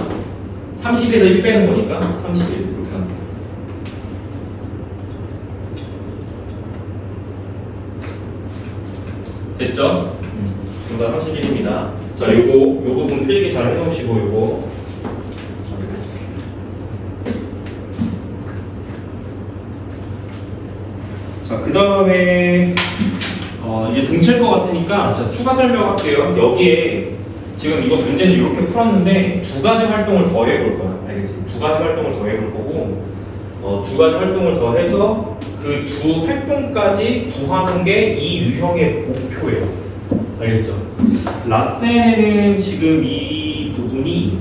30에서 1 빼는 거니까 31. 이렇게 합니다. 됐죠? 정답 31입니다. 자, 요 부분 필기 잘 해놓으시고, 요거. 자, 그 다음에, 이제 등칠 것 같으니까, 자, 추가 설명할게요. 여기에, 지금 이거 문제는 이렇게 풀었는데, 두 가지 활동을 더 해볼 거야. 알겠지? 두 가지 활동을 더 해볼 거고, 두 가지 활동을 더 해서, 그 두 활동까지 구하는 게 이 유형의 목표예요. 알겠죠? 라센에는 지금 이 부분이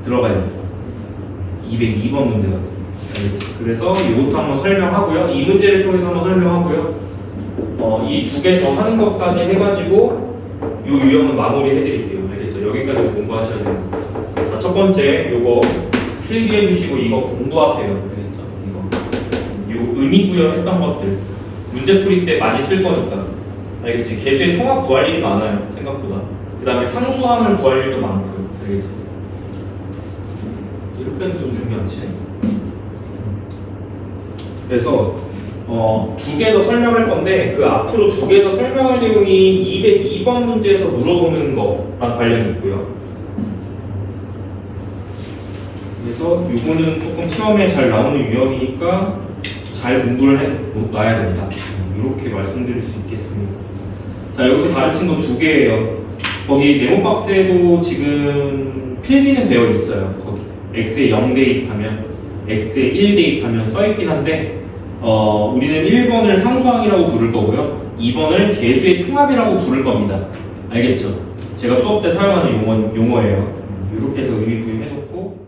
들어가 있어. 202번 문제 같은 거. 알겠지? 그래서 이것도 한번 설명하고요. 이 문제를 통해서 한번 설명하고요. 이 두 개 더 하는 것까지 해가지고 이 유형은 마무리 해드릴게요. 알겠죠? 여기까지 공부하셔야 되는 거. 자, 첫 번째 요거 필기해 주시고 이거 공부하세요. 알겠죠? 이거 요 의미 부여했던 것들 문제 풀이 때 많이 쓸 거니까. 알겠지? 개수의 총합 구할 일이 많아요. 생각보다. 그 다음에 상수항을 구할 일도 많고요. 알겠지? 이렇게 하는 게 좀 중요하지. 그래서 두 개 더 설명할 건데 그 앞으로 두 개 더 설명할 내용이 202번 문제에서 물어보는 거랑 관련이 있고요. 그래서 이거는 조금 시험에 잘 나오는 유형이니까 잘 공부를 해놔야 됩니다. 이렇게 말씀드릴 수 있겠습니다. 자, 여기서 가르친 거 두 개예요. 거기 네모 박스에도 지금 필기는 되어 있어요. 거기 x에 0 대입하면 x에 1 대입하면 써있긴 한데 우리는 1번을 상수항이라고 부를 거고요. 2번을 개수의 총합이라고 부를 겁니다. 알겠죠? 제가 수업 때 사용하는 용어예요. 이렇게 해서 의미 부여해줬고